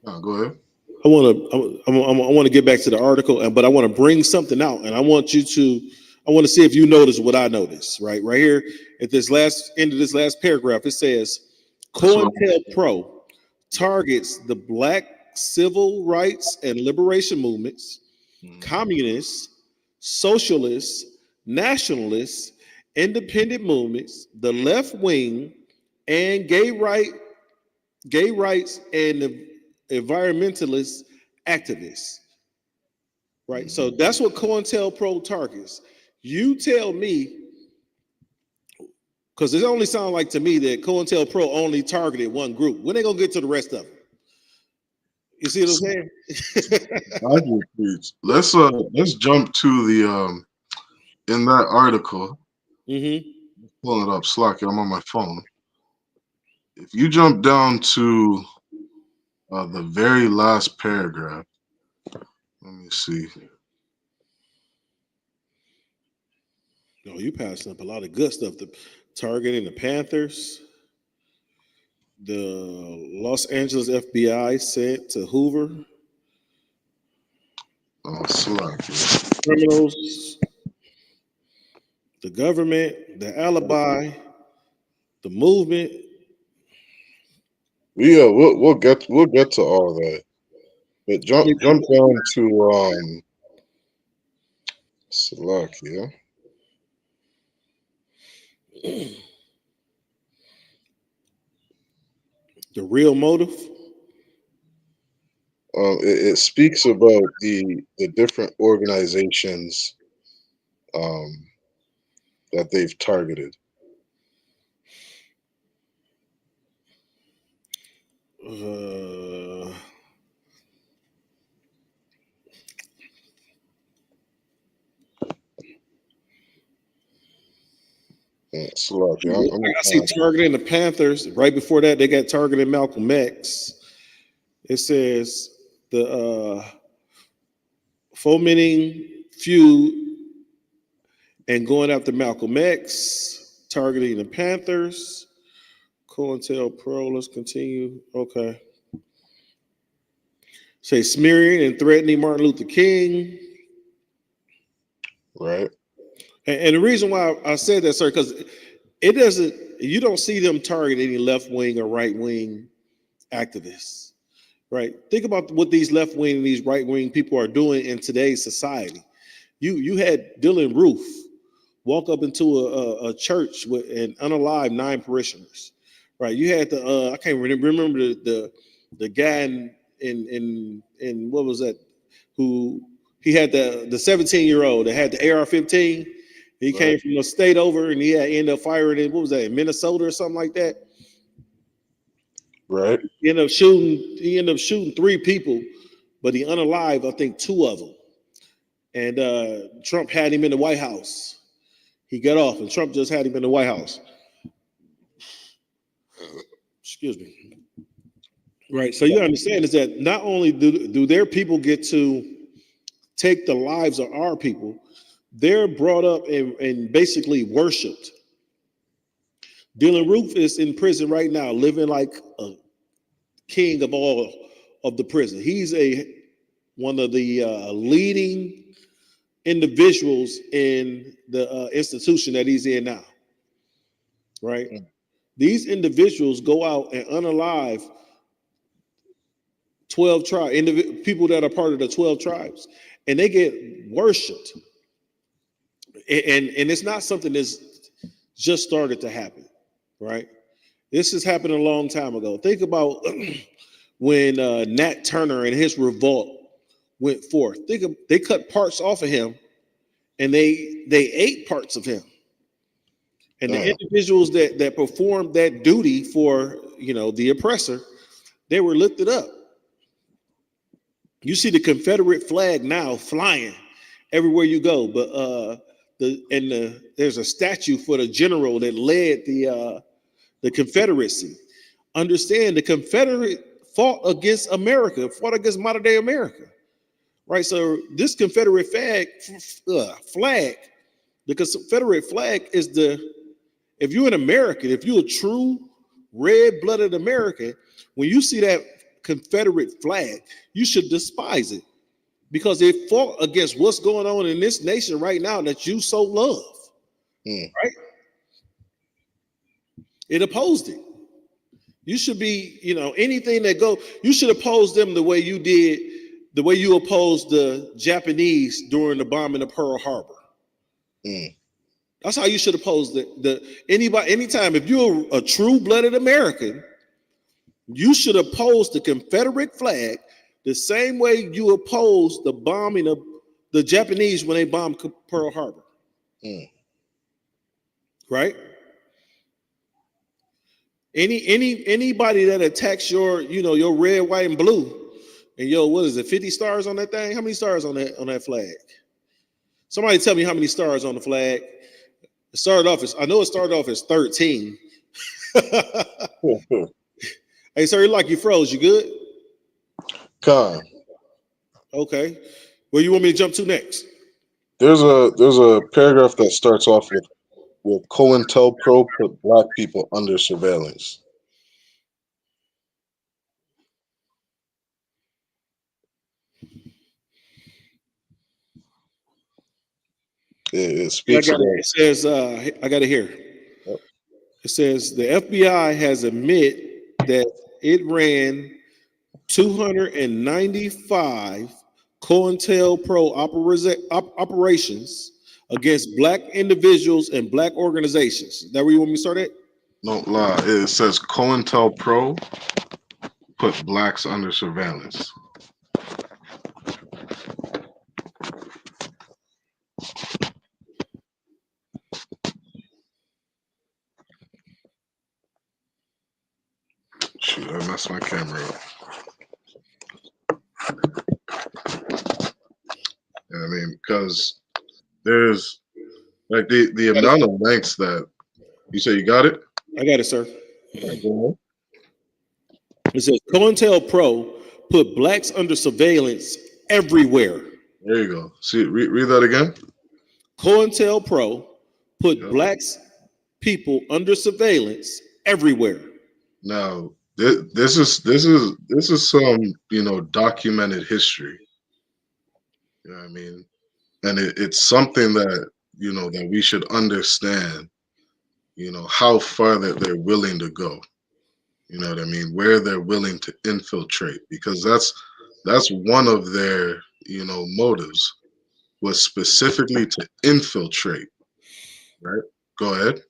Go ahead. I want to get back to the article, but I want to bring something out, and I want to see if you notice what I noticed. Right here at this end of this last paragraph, it says, "Cointelpro targets the Black civil rights and liberation movements, communists, socialists, nationalists, independent movements, the left wing, and gay rights and the environmentalist activists." Right. So that's what Cointelpro targets. You tell me, because it only sounds like to me that Cointelpro only targeted one group. When they gonna get to the rest of them? You see what I'm saying? Let's jump to the in that article. Pulling it up, Slack. I'm on my phone. If you jump down to the very last paragraph, let me see. No, you passing up a lot of good stuff. The targeting the Panthers, the Los Angeles FBI sent to Hoover. Slack. Criminals, the government, the alibi, the movement. Yeah, we'll get to all that. But jump down to Slack, yeah. The real motive. It speaks about the different organizations that they've targeted. I see targeting the Panthers. Right before that, they got targeted Malcolm X. It says the fomenting feud and going after Malcolm X, targeting the Panthers. Cointelpro, let's continue. Okay. Say smearing and threatening Martin Luther King. Right. And the reason why I said that, sir, because it doesn't, you don't see them target any left wing or right wing activists, right? Think about what these left wing and these right wing people are doing in today's society. You had Dylan Roof walk up into a church with an unalived 9 parishioners, right? You had the I can't remember the guy in what was that? Who he had the 17-year-old that had the AR-15. He came from the state over and he had ended up firing in, what was that, in Minnesota or something like that? Right. He ended up shooting 3 people, but he unalived, I think, 2 of them. And Trump had him in the White House. He got off, and Trump just had him in the White House. Excuse me. Right. So you understand is that not only do their people get to take the lives of our people, they're brought up and basically worshipped. Dylan Roof is in prison right now, living like a king of all of the prison. He's one of the leading individuals in the institution that he's in now, right? These individuals go out and unalive 12 tribes, people that are part of the 12 tribes, and they get worshipped. And it's not something that's just started to happen, right? This has happened a long time ago. Think about when Nat Turner and his revolt went forth. They cut parts off of him, and they ate parts of him. And the individuals that performed that duty for the oppressor, they were lifted up. You see the Confederate flag now flying everywhere you go, but there's a statue for the general that led the Confederacy. Understand, the Confederate fought against America, fought against modern day America, right? So this Confederate flag, the Confederate flag is if you're an American, if you're a true red-blooded American, when you see that Confederate flag, you should despise it because it fought against what's going on in this nation right now that you so love, right? It opposed it. You should be, anything that you should oppose them the way you did, the way you opposed the Japanese during the bombing of Pearl Harbor. That's how you should oppose anytime. If you're a true-blooded American, you should oppose the Confederate flag the same way you oppose the bombing of the Japanese when they bombed Pearl Harbor. Right? Anybody that attacks your red, white, and blue, and what is it, 50 stars on that thing? How many stars on that flag? Somebody tell me how many stars on the flag. I know it started off as 13. Hey, sir, like you froze. You good? Con. Okay. Where you want me to jump to next? There's a paragraph that starts off with Cointelpro put black people under surveillance. It speaks about. It says, I got it here. Yep. It says the FBI has admitted that it ran 295 Cointelpro operations against black individuals and black organizations. Is that where you want me to start at? No lie. It says Cointelpro put blacks under surveillance. Shoot, I messed my camera up. I mean, because there's like the amount of links that you say you got it. I got it, sir. It says Cointelpro put blacks under surveillance everywhere. There you go. See, read that again. Cointelpro put blacks people under surveillance everywhere. Now, this is some documented history. You know what I mean? And it's something that that we should understand. How far that they're willing to go. You know what I mean? Where they're willing to infiltrate, because that's one of their motives, was specifically to infiltrate. Right? Go ahead.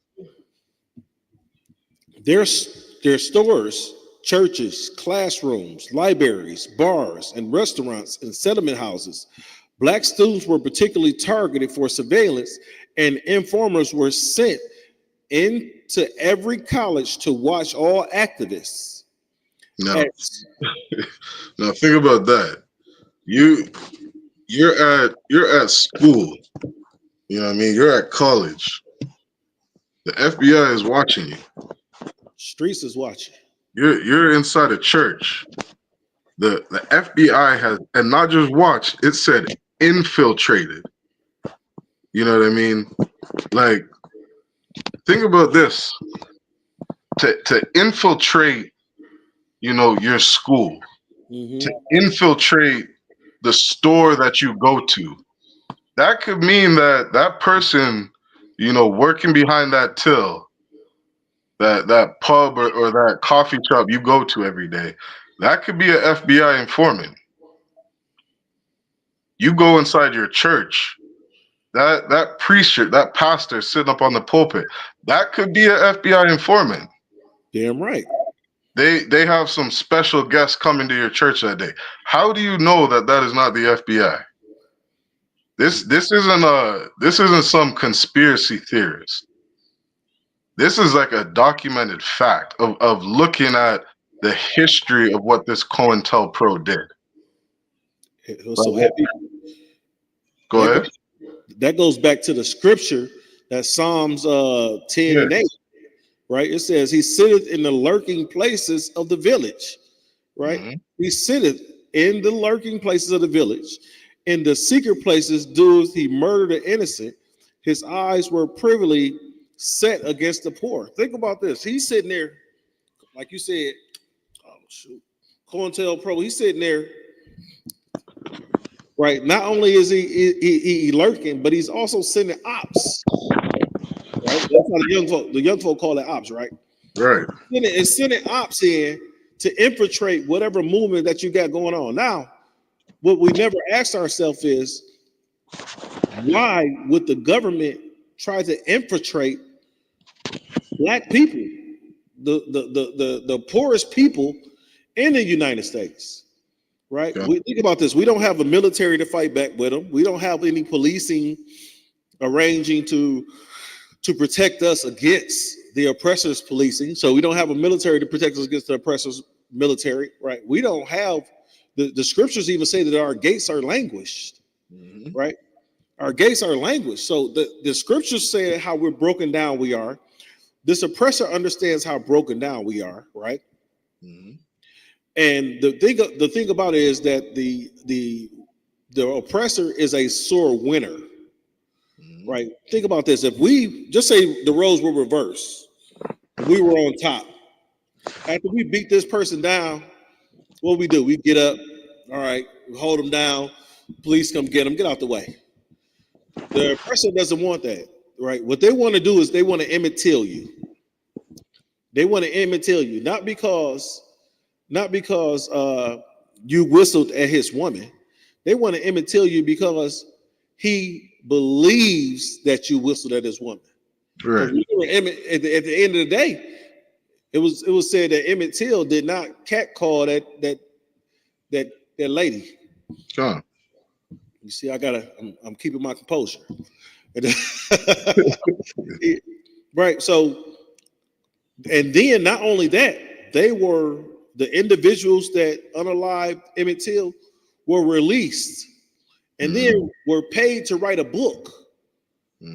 Their stores, churches, classrooms, libraries, bars, and restaurants and settlement houses. Black students were particularly targeted for surveillance, and informers were sent into every college to watch all activists. Now, now think about that. You're at school. You know what I mean? You're at college. The FBI is watching you. Streets is watching. You're inside a church. The FBI has, and not just watched, it said infiltrated. You know what I mean? Like, think about this. To infiltrate, your school, to infiltrate the store that you go to, that could mean that person, working behind that till, that pub or that coffee shop you go to every day, that could be an FBI informant. You go inside your church, that preacher, that pastor sitting up on the pulpit, that could be an FBI informant. Damn right. They have some special guests coming to your church that day. How do you know that is not the FBI? This isn't some conspiracy theorist. This is like a documented fact of looking at the history of what this COINTELPRO did. So happy. Go ahead. That goes back to the scripture, that Psalms 10 and 8, right? It says, he sitteth in the lurking places of the village, right? Mm-hmm. He sitteth in the lurking places of the village. In the secret places doeth he murder the innocent. His eyes were privily set against the poor. Think about this. He's sitting there, like you said, COINTELPRO, he's sitting there, right? Not only is he lurking, but he's also sending ops. Right? That's how the young folk call it ops, right? Right. It's sending ops in to infiltrate whatever movement that you got going on. Now, what we never asked ourselves is, why would the government try to infiltrate black people, the poorest people in the United States? Right? Yeah. We think about this. We don't have a military to fight back with them. We don't have any policing arranging to protect us against the oppressors' policing. So we don't have a military to protect us against the oppressors' military, right? We don't have, the scriptures even say that our gates are languished, right? Our gates are languished. So the scriptures say how we're broken down we are. This oppressor understands how broken down we are, right? And the thing about it is that the oppressor is a sore winner. Right. Think about this. If we just say the roles were reversed, we were on top. After we beat this person down, what we do? We get up. All right. We hold them down. Police come get them. Get out the way. The oppressor doesn't want that. Right. What they want to do is they want to Emmett Till you. They want to Emmett Till you, not because you whistled at his woman. They want to Emmett Till you because he believes that you whistled at his woman. Right. At the end of the day, it was said that Emmett Till did not catcall that lady. Sure. You see, I'm keeping my composure. Right. So, and then not only that, they were the individuals that unalived Emmett Till were released. And then we're paid to write a book,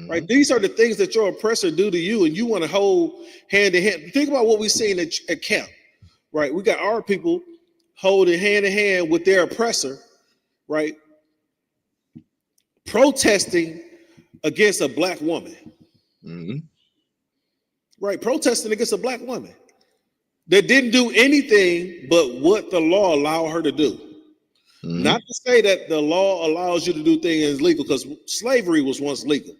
right? These are the things that your oppressor do to you, and you want to hold hand in hand. Think about what we're seeing at camp, right? We got our people holding hand in hand with their oppressor, right? protesting against a black woman. Mm-hmm. Right, protesting against a black woman that didn't do anything but what the law allowed her to do. Mm-hmm. Not to say that the law allows you to do things legal, because slavery was once legal.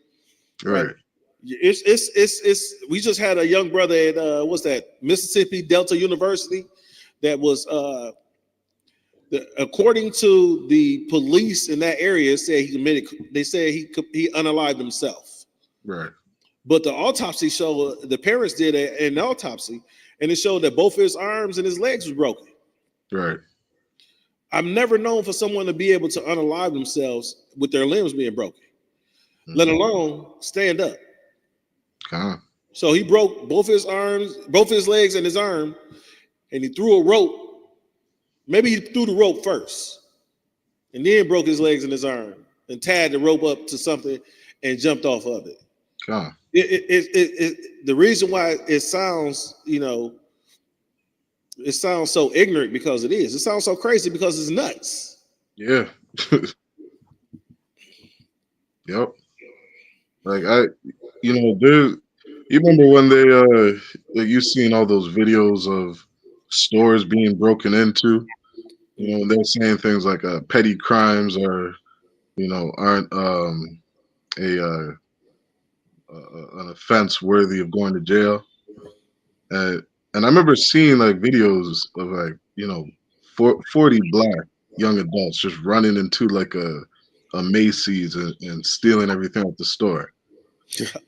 Right. It's we just had a young brother at what's that, Mississippi Delta University, that was according to the police in that area, said they said he unalived himself. Right. But the autopsy showed, the parents did an autopsy, and it showed that both his arms and his legs were broken. Right. I've never known for someone to be able to unalive themselves with their limbs being broken, let alone stand up. So he broke both his arms, both his legs and his arm, and he threw a rope. Maybe he threw the rope first and then broke his legs and his arm and tied the rope up to something and jumped off of it. The reason why it sounds, it sounds so ignorant, because it is. It sounds so crazy because it's nuts. Yeah. Yep. Like you remember when they you seen all those videos of stores being broken into, and they're saying things like petty crimes are, aren't an offense worthy of going to jail. And I remember seeing like videos of like 40 black young adults just running into like a Macy's and stealing everything at the store.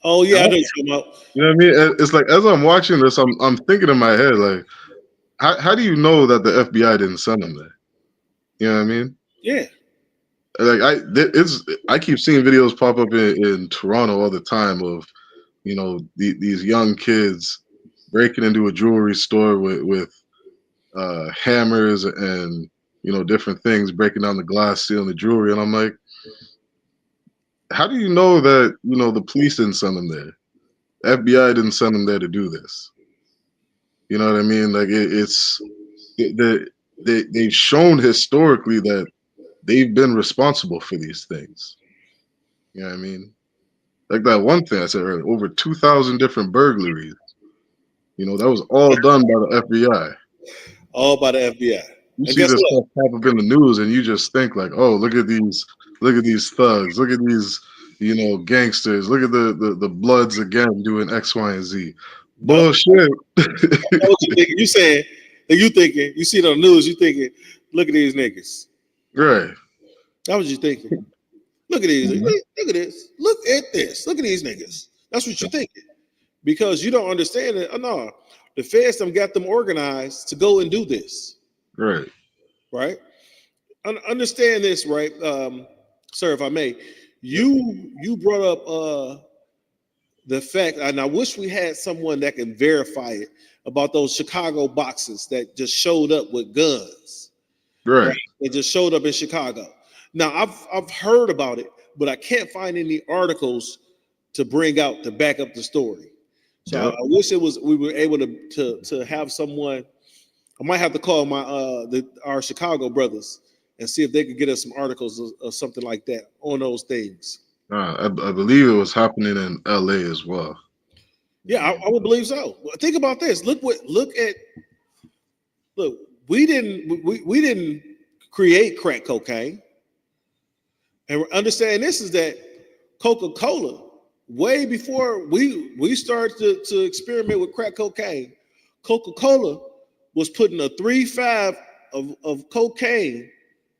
Oh yeah, I know what you're talking about. You know what I mean? It's like, as I'm watching this, I'm thinking in my head, like, how do you know that the FBI didn't send them there? You know what I mean? Yeah. Like I keep seeing videos pop up in Toronto all the time of, these young kids breaking into a jewelry store with hammers and different things, breaking down the glass, stealing the jewelry, and I'm like, how do you know that the police didn't send them there? FBI didn't send them there to do this. You know what I mean? Like they've shown historically that they've been responsible for these things. You know what I mean? Like that one thing I said earlier, over 2,000 different burglaries. That was all done by the FBI. All by the FBI. You see this stuff pop up in the news, and you just think like, "Oh, look at these thugs, look at these, gangsters, look at the Bloods again doing X, Y, and Z." Bullshit. I know what you thinking. You saying that you see it on the news, you thinking, "Look at these niggas." Right. That's what you thinking. Look at these. Look at this. Look at this. Look at these niggas. That's what you're thinking, because you don't understand it. Oh, no, the feds them got them organized to go and do this. Right. Right. Understand this, right, sir? If I may, you brought up the fact, and I wish we had someone that can verify it, about those Chicago boxes that just showed up with guns. Right. They just showed up in Chicago. Now I've heard about it, but I can't find any articles to bring out to back up the story. So I wish we were able to have someone. I might have to call our Chicago brothers and see if they could get us some articles or something like that on those things. I believe it was happening in LA as well. Yeah, I would believe so. Think about this. Look, we didn't create crack cocaine. And understand this is that Coca-Cola, way before we started to experiment with crack cocaine, Coca-Cola was putting a 3.5 of cocaine,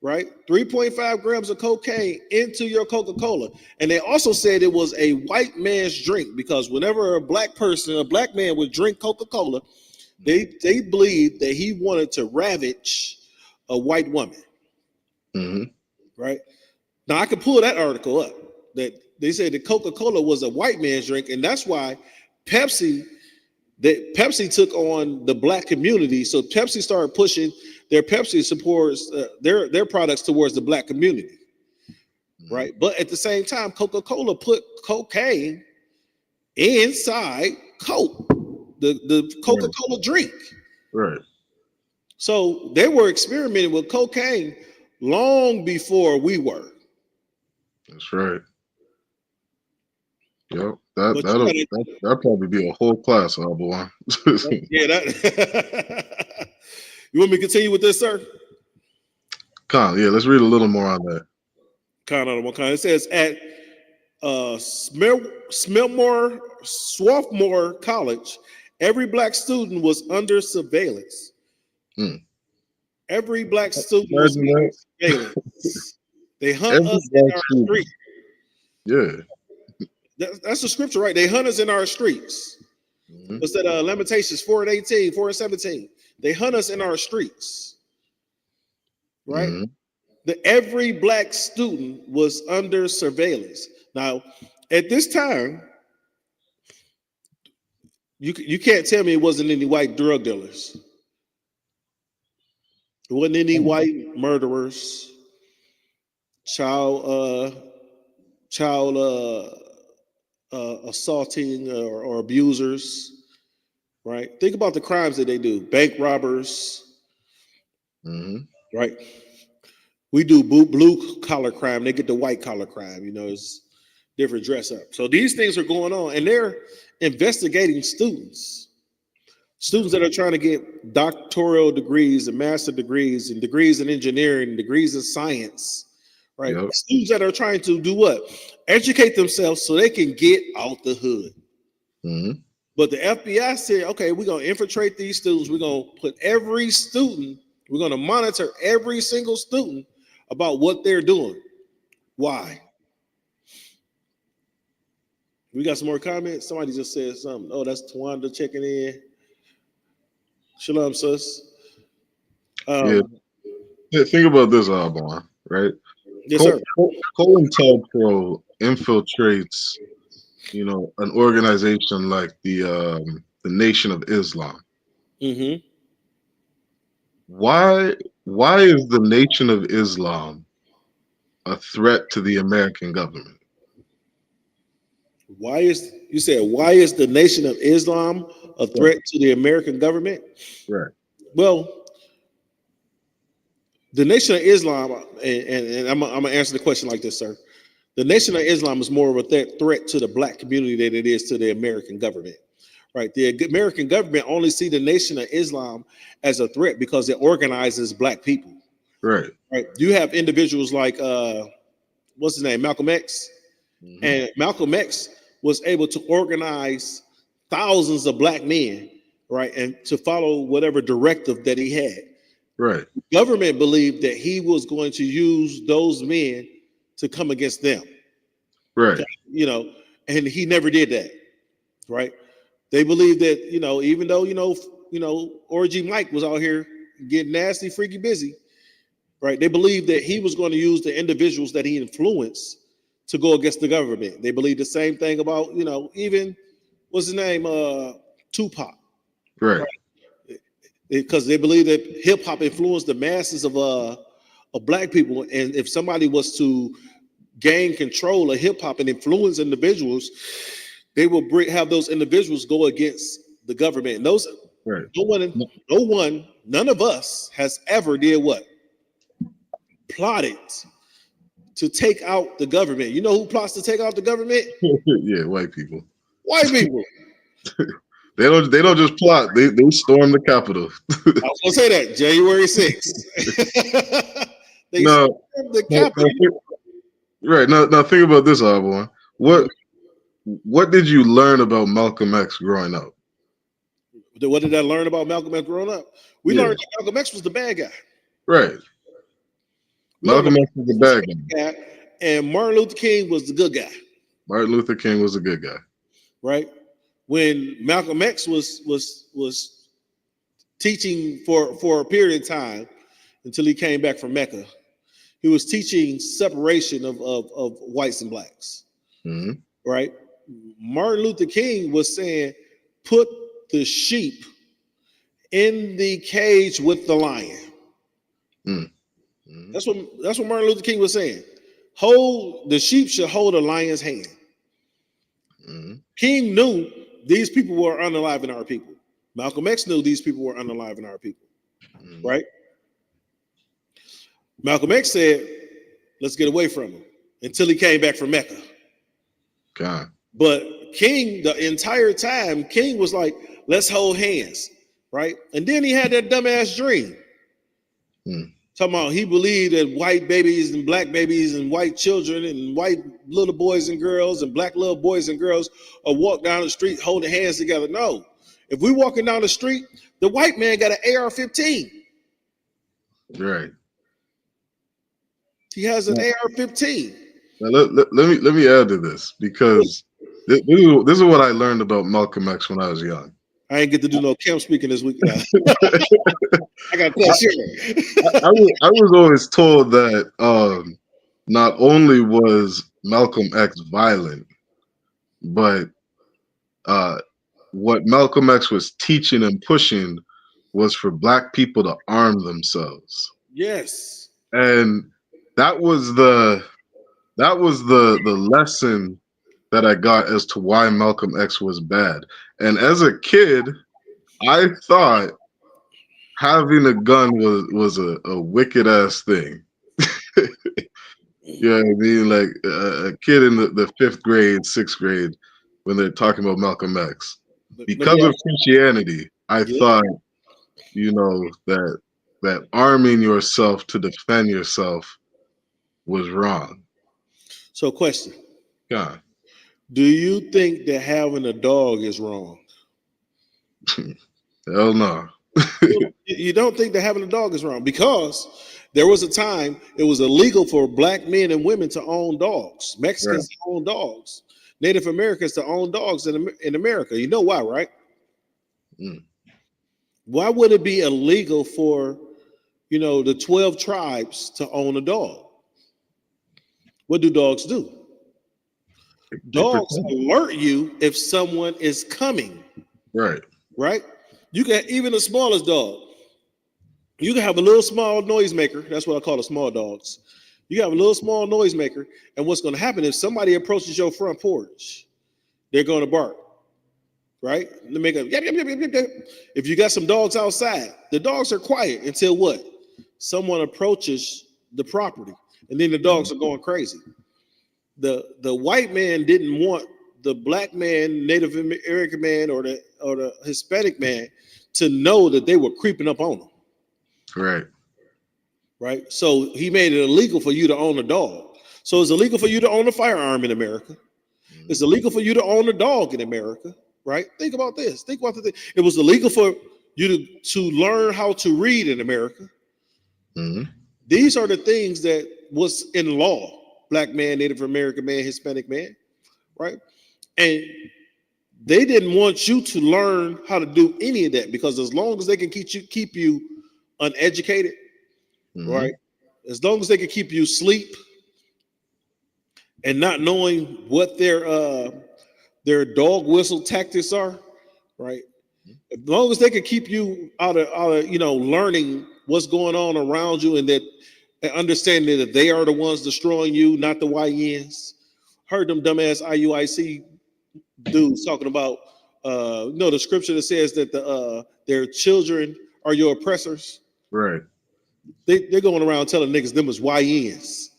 right? 3.5 grams of cocaine into your Coca-Cola. And they also said it was a white man's drink, because whenever a black man would drink Coca-Cola, they believed that he wanted to ravage a white woman. Mm-hmm. Right? Now I can pull that article up that they said that Coca-Cola was a white man's drink, and that's why Pepsi took on the black community. So Pepsi started pushing their Pepsi supports their products towards the black community, right? But at the same time, Coca-Cola put cocaine inside Coke, the Coca-Cola drink. Right. So they were experimenting with cocaine long before we were. That's right. Yep. But That'll probably be a whole class, boy. yeah, that. You want me to continue with this, sir? Yeah, let's read a little more on that. Kind of one kind. It says at Swarthmore College, every black student was under surveillance. Every black student was under surveillance. They hunt us in our streets. Yeah. That's the scripture, right? They hunt us in our streets. What's that? Lamentations 4:18, 4:17. They hunt us in our streets. Right? Every black student was under surveillance. Now, at this time, you can't tell me it wasn't any white drug dealers. It wasn't any white murderers, child assaulting or abusers. Right? Think about the crimes that they do. Bank robbers. Right? We do blue collar crime. They get the white collar crime. You know, it's different dress up. So these things are going on, and they're investigating students that are trying to get doctoral degrees and master degrees and degrees in engineering, degrees in science. Right? Yep. Students that are trying to do what? Educate themselves so they can get out the hood. But the FBI said, okay, we're going to infiltrate these students. We're going to put every student, we're going to monitor every single student about what they're doing. Why? We got some more comments. Somebody just said something. Oh, that's Tawanda checking in. Shalom, sis. Yeah, think about this, Arbon, right? Yes, sir. Cointelpro infiltrates, an organization like the Nation of Islam. Why is the Nation of Islam a threat to the American government? Why is the Nation of Islam a threat to the American government? Right. Well, the Nation of Islam, and I'm gonna answer the question like this, sir. The Nation of Islam is more of a threat to the black community than it is to the American government. Right? The American government only see the Nation of Islam as a threat because it organizes black people. Right. Right. You have individuals like what's his name, Malcolm X, and Malcolm X was able to organize thousands of black men, right, and to follow whatever directive that he had. Right. The government believed that he was going to use those men to come against them. Right. And he never did that. Right. They believed that, even though, Orgy Mike was out here getting nasty, freaky busy, right? They believed that he was going to use the individuals that he influenced to go against the government. They believed the same thing about, even, what's his name? Tupac. Right. Because they believe that hip hop influenced the masses of black people. And if somebody was to gain control of hip hop and influence individuals, they will have those individuals go against the government. And those, right. None of us has ever did what? Plotted to take out the government. You know who plots to take out the government? Yeah, white people. White people. They don't just plot. They storm the Capitol. I was gonna say that January 6th. They stormed the Capitol. Right. Now think about this, Arbon. What did you learn about Malcolm X growing up? What did I learn about Malcolm X growing up? We learned that Malcolm X was the bad guy. Right. Malcolm X was the bad guy. And Martin Luther King was the good guy. Martin Luther King was a good guy. Right. When Malcolm X was teaching for a period of time until he came back from Mecca, he was teaching separation of whites and blacks. Mm-hmm. Right. Martin Luther King was saying, put the sheep in the cage with the lion. Mm-hmm. That's what Martin Luther King was saying. The sheep should hold a lion's hand. Mm-hmm. King knew these people were unaliving our people. Malcolm X knew these people were unaliving our people. Right? Malcolm X said, let's get away from them. until he came back from Mecca. God. But King, the entire time, King was like, let's hold hands, right? And then he had that dumbass dream. Talking about he believed that white babies and black babies and white children and white little boys and girls and black little boys and girls are walk down the street holding hands together. No. If we walking down the street, the white man got an AR-15. Right. He has an AR-15. Now let me add to this, because this is what I learned about Malcolm X when I was young. I ain't get to do no camp speaking this week. I got question. I was always told that not only was Malcolm X violent, but what Malcolm X was teaching and pushing was for black people to arm themselves. Yes. And that was the lesson that I got as to why Malcolm X was bad. And as a kid, I thought having a gun was a wicked ass thing. You know what I mean? Like a kid in the 5th grade, 6th grade, when they're talking about Malcolm X. Because of Christianity, I thought, you know, that arming yourself to defend yourself was wrong. So question. God. Do you think that having a dog is wrong? Hell no. You don't think that having a dog is wrong, because there was a time it was illegal for black men and women to own dogs, Mexicans to own dogs, Native Americans to own dogs in America. You know why, right? Why would it be illegal for, you know, the 12 tribes to own a dog? What do dogs do? Dogs alert you if someone is coming. Right. Right? You can, even the smallest dog, you can have a little small noisemaker. That's what I call the small dogs. You have a little small noisemaker, and what's going to happen if somebody approaches your front porch, they're going to bark. Right? They make a yap, yap, yap, yap, yap. If you got some dogs outside, the dogs are quiet until what? Someone approaches the property, and then the dogs are going crazy. The white man didn't want the black man, Native American man, or the Hispanic man to know that they were creeping up on them. Right. Right. So he made it illegal for you to own a dog. So it's illegal for you to own a firearm in America. It's illegal for you to own a dog in America. Right. Think about this. Think about the thing. It was illegal for you to learn how to read in America. These are the things that was in law. Black man, Native American man, Hispanic man. Right. And they didn't want you to learn how to do any of that, because as long as they can keep you uneducated, right? As long as they can keep you asleep and not knowing what their dog whistle tactics are, right? As long as they can keep you out of you know, learning what's going on around you, and understanding that they are the ones destroying you, not the YNs. Heard them dumbass IUIC dudes talking about you know, the scripture that says that their children are your oppressors. Right. They're going around telling niggas them was YNs.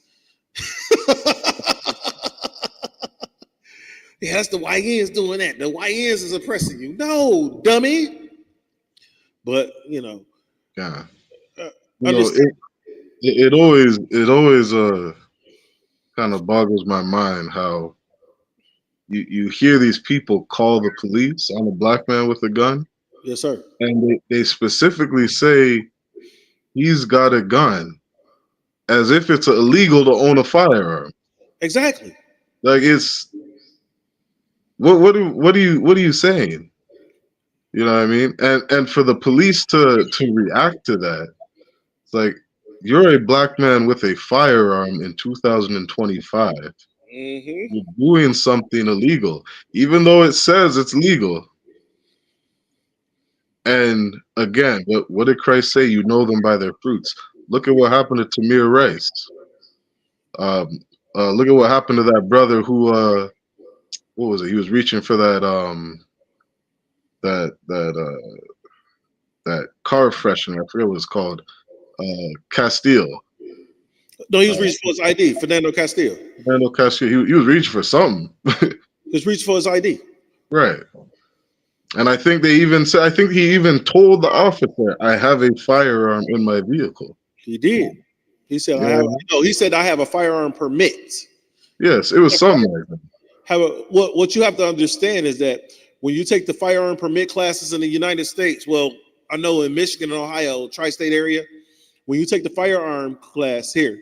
Yeah, that's the YNs doing that. The YNs is oppressing you. No, dummy. But you know, yeah. You know, it always kind of boggles my mind how you hear these people call the police on a black man with a gun. Yes, sir. And they specifically say he's got a gun, as if it's illegal to own a firearm. Exactly. Like, it's what are you saying? You know what I mean? And for the police to react to that, it's like, you're a black man with a firearm in 2025. You're doing something illegal, even though it says it's legal. And again, what did Christ say? You know them by their fruits. Look at what happened to Tamir Rice. Look at what happened to that brother who, what was it? He was reaching for that car freshener. I forget what it's called. Castile. No, he was reaching for his ID. Fernando Castillo. Fernando Castillo, he was reaching for something. He was reaching for his ID. Right. And I think they even said, I think he even told the officer, "I have a firearm in my vehicle." He did. He said, Yeah. "I have." No, he said, "I have a firearm permit." Yes, it was something like that. What you have to understand is that when you take the firearm permit classes in the United States, well, I know in Michigan and Ohio, tri-state area, when you take the firearm class here,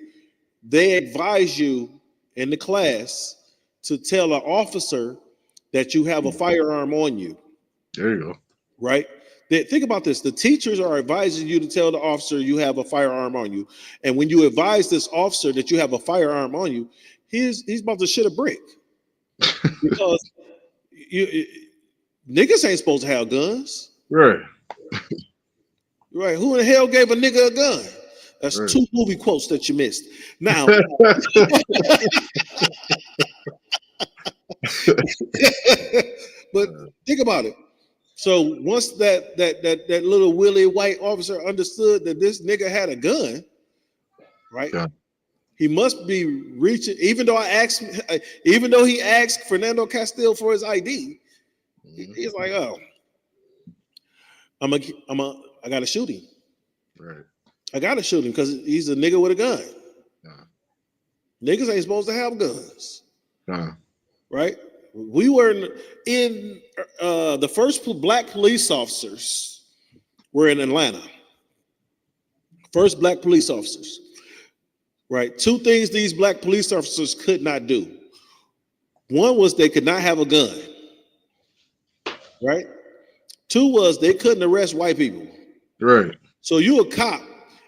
they advise you in the class to tell an officer that you have a firearm on you. There you go. Right? Think about this. The teachers are advising you to tell the officer you have a firearm on you. And when you advise this officer that you have a firearm on you, he's about to shit a brick. Because niggas ain't supposed to have guns. Right. Right. Who in the hell gave a nigga a gun? That's right. 2 movie quotes that you missed. Now, but think about it. So once that little Willie White officer understood that this nigga had a gun, right? Yeah. He must be reaching. Even though he asked Fernando Castillo for his ID, he's like, "Oh, I gotta shoot him. Right. I gotta shoot him because he's a nigga with a gun. Yeah. Niggas ain't supposed to have guns. Yeah. Right? We were in the first black police officers were in Atlanta. First black police officers. Right? 2 things these black police officers could not do. One was they could not have a gun. Right? 2 was they couldn't arrest white people. Right. So you a cop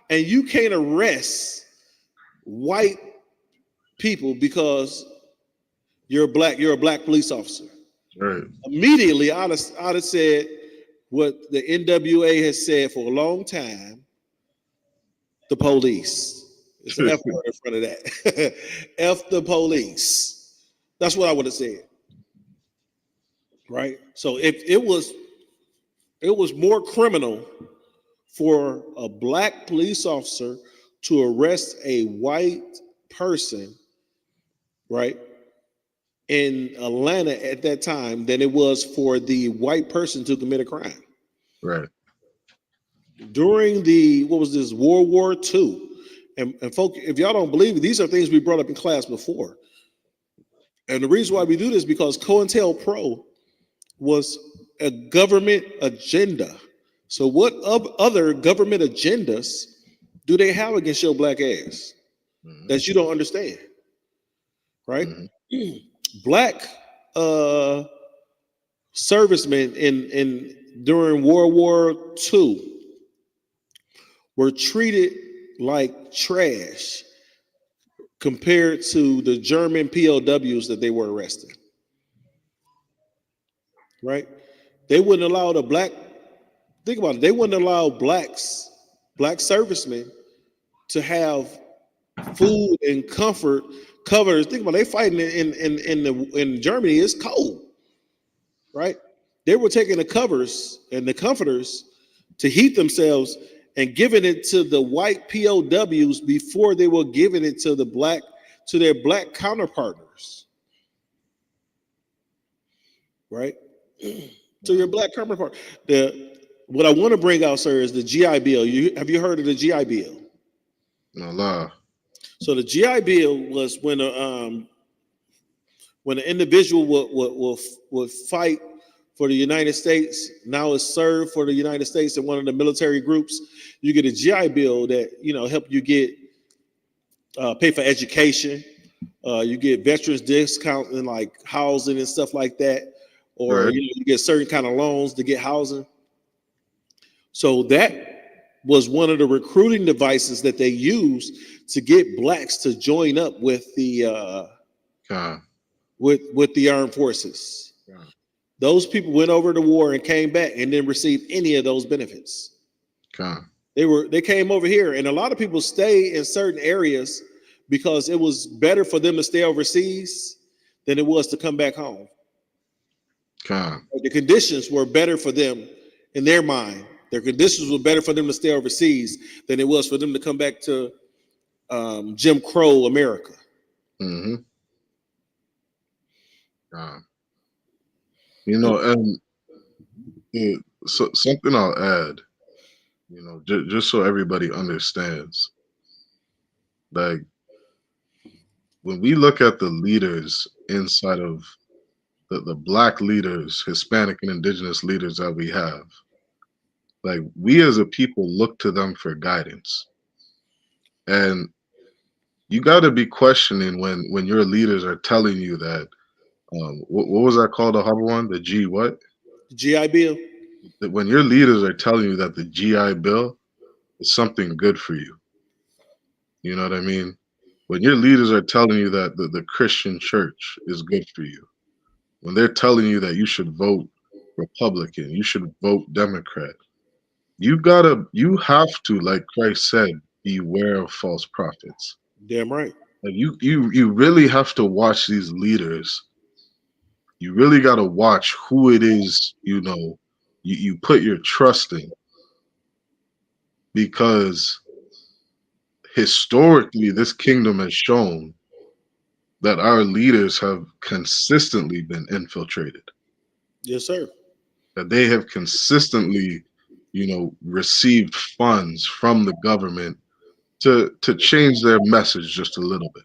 and you can't arrest white people because you're a black police officer. Right. Immediately, I'd have said what the NWA has said for a long time: the police. It's an F word in front of that. F the police. That's what I would have said. Right. So if it was more criminal for a black police officer to arrest a white person, right, in Atlanta at that time than it was for the white person to commit a crime. Right. During World War II, and folks, if y'all don't believe it, these are things we brought up in class before. And the reason why we do this is because Cointelpro was a government agenda. So what other government agendas do they have against your black ass that you don't understand? Right? Mm-hmm. Black servicemen during World War II were treated like trash compared to the German POWs that they were arresting. Right? They wouldn't allow think about it, they wouldn't allow black servicemen to have food and covers. Think about it, they fighting in Germany, it's cold. Right? They were taking the covers and the comforters to heat themselves and giving it to the white POWs before they were giving it to their black counterparters. Right? To your black counterpart. What I want to bring out, sir, is the GI Bill. Have you heard of the GI Bill? No lie. So the GI Bill was when an individual would fight for the United States, now is served for the United States in one of the military groups, you get a GI Bill that help you get pay for education. You get veterans discount in like housing and stuff like that, or right. You get certain kind of loans to get housing. So that was one of the recruiting devices that they used to get blacks to join up with the with the armed forces. Those people went over to war and came back and didn't receive any of those benefits. They came over here, and a lot of people stay in certain areas because it was better for them to stay overseas than it was to come back home. The conditions were better for them in their mind. Their conditions were better for them to stay overseas than it was for them to come back to Jim Crow America. Mm-hmm. You know, and so something I'll add, you know, just so everybody understands, like when we look at the leaders inside of the black leaders, Hispanic and indigenous leaders that we have, like we as a people look to them for guidance. And you got to be questioning when your leaders are telling you that, what was that called, the Hubble one? The G what? GI Bill. That when your leaders are telling you that the GI Bill is something good for you. You know what I mean? When your leaders are telling you that the Christian church is good for you, when they're telling you that you should vote Republican, you should vote Democrat, you have to, like Christ said, beware of false prophets. Damn right. Like you really have to watch these leaders. You really got to watch who it is, you know, you put your trust in, because historically this kingdom has shown that our leaders have consistently been infiltrated. Yes, sir. That they have consistently, you know, received funds from the government to change their message just a little bit.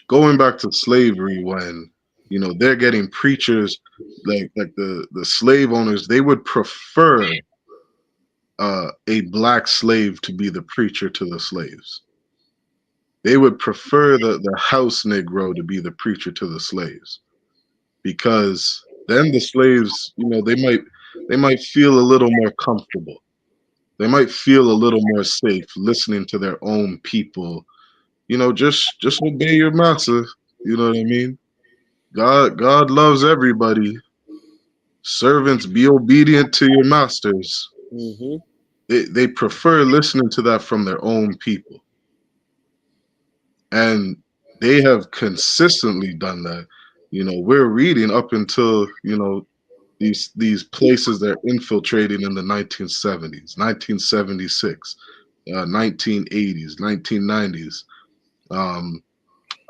Going back to slavery, when, you know, they're getting preachers like the slave owners, they would prefer a black slave to be the preacher to the slaves. They would prefer the house Negro to be the preacher to the slaves, because then the slaves, you know, they might feel a little more comfortable. They might feel a little more safe listening to their own people. You know, just obey your master. You know what I mean? God loves everybody. Servants, be obedient to your masters. Mm-hmm. They prefer listening to that from their own people. And they have consistently done that. You know, we're reading up until, you know, these places that are infiltrating in the 1970s, 1976, 1980s, 1990s.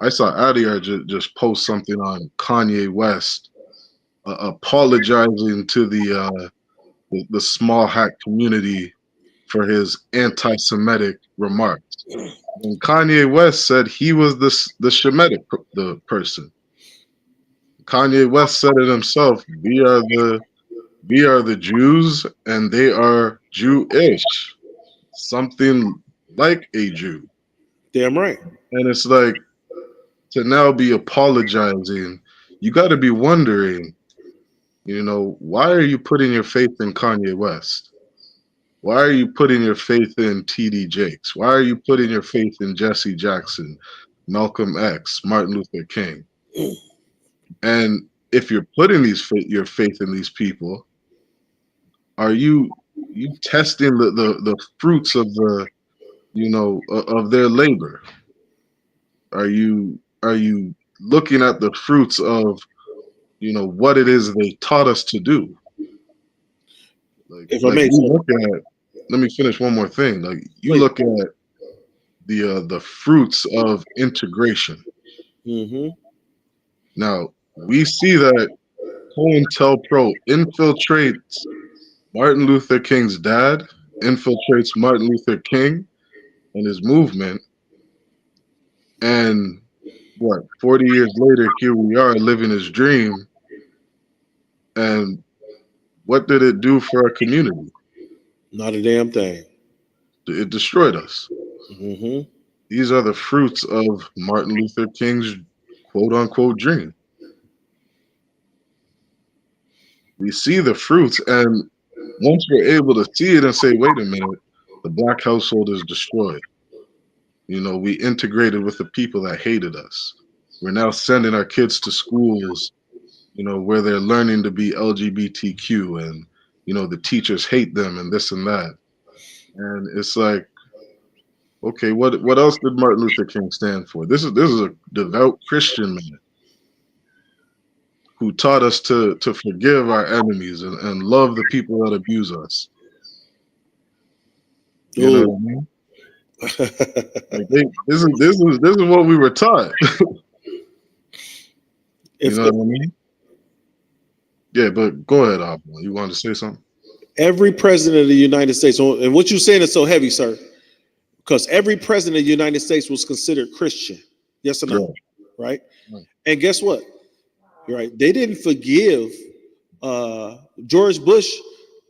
I saw Adiyar just post something on Kanye West apologizing to the small hat community for his anti-Semitic remarks. And Kanye West said he was the Shemitic the person. Kanye West said it himself. We are the Jews, and they are Jewish, something like a Jew. Damn right. And it's like, to now be apologizing, you got to be wondering, you know, why are you putting your faith in Kanye West? Why are you putting your faith in T.D. Jakes? Why are you putting your faith in Jesse Jackson, Malcolm X, Martin Luther King? And if you're putting your faith in these people, are you testing the fruits of of their labor? Are you looking at the fruits of, you know, what it is they taught us to do? If I may say, let me finish one more thing. Like, you look at the fruits of integration. Mm-hmm. Now we see that Cointelpro infiltrates Martin Luther King's dad, infiltrates Martin Luther King and his movement, and 40 years later, here we are living his dream. And what did it do for our community? Not a damn thing. It destroyed us. Mm-hmm. These are the fruits of Martin Luther King's quote unquote dream. We see the fruits, and once we're able to see it and say, wait a minute, the black household is destroyed. You know, we integrated with the people that hated us. We're now sending our kids to schools, you know, where they're learning to be LGBTQ, and, you know, the teachers hate them and this and that. And it's like, okay, what else did Martin Luther King stand for? This is a devout Christian man who taught us to forgive our enemies and love the people that abuse us. You know what I mean? Like this is what we were taught. You know what I mean? Yeah, but go ahead, Abba. You wanted to say something? Every president of the United States, and what you're saying is so heavy, sir, because every president of the United States was considered Christian. Yes or no? Right? And guess what? Right? They didn't forgive George Bush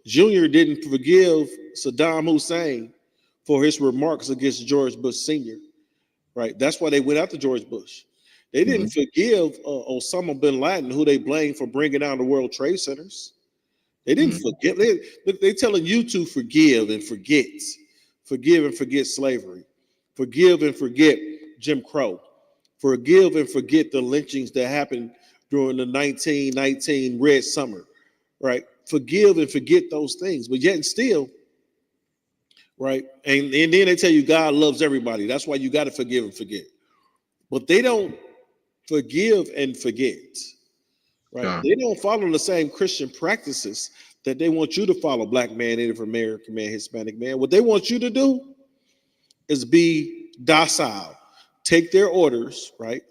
Jr. didn't forgive Saddam Hussein for his remarks against George Bush Sr. Right? That's why they went after George Bush. They didn't forgive Osama bin Laden, who they blamed for bringing down the World Trade Centers. They didn't forgive. They're telling you to forgive and forget. Forgive and forget slavery. Forgive and forget Jim Crow. Forgive and forget the lynchings that happened during the 1919 Red Summer. Right? Forgive and forget those things. But yet and still, right? And then they tell you God loves everybody. That's why you got to forgive and forget. But they don't forgive and forget. Right? They don't follow the same Christian practices that they want you to follow, black man, Native American man, Hispanic man. What they want you to do is be docile, take their orders, right?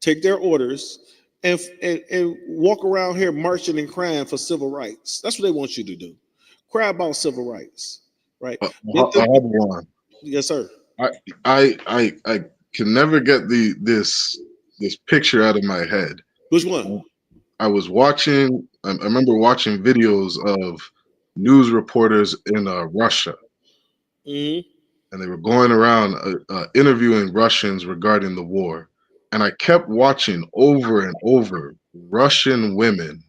Take their orders and walk around here marching and crying for civil rights. That's what they want you to do. Cry about civil rights, right? Yes, sir. I can never get this picture out of my head. Which one? I was watching. I remember watching videos of news reporters in Russia, and they were going around interviewing Russians regarding the war. And I kept watching over and over Russian women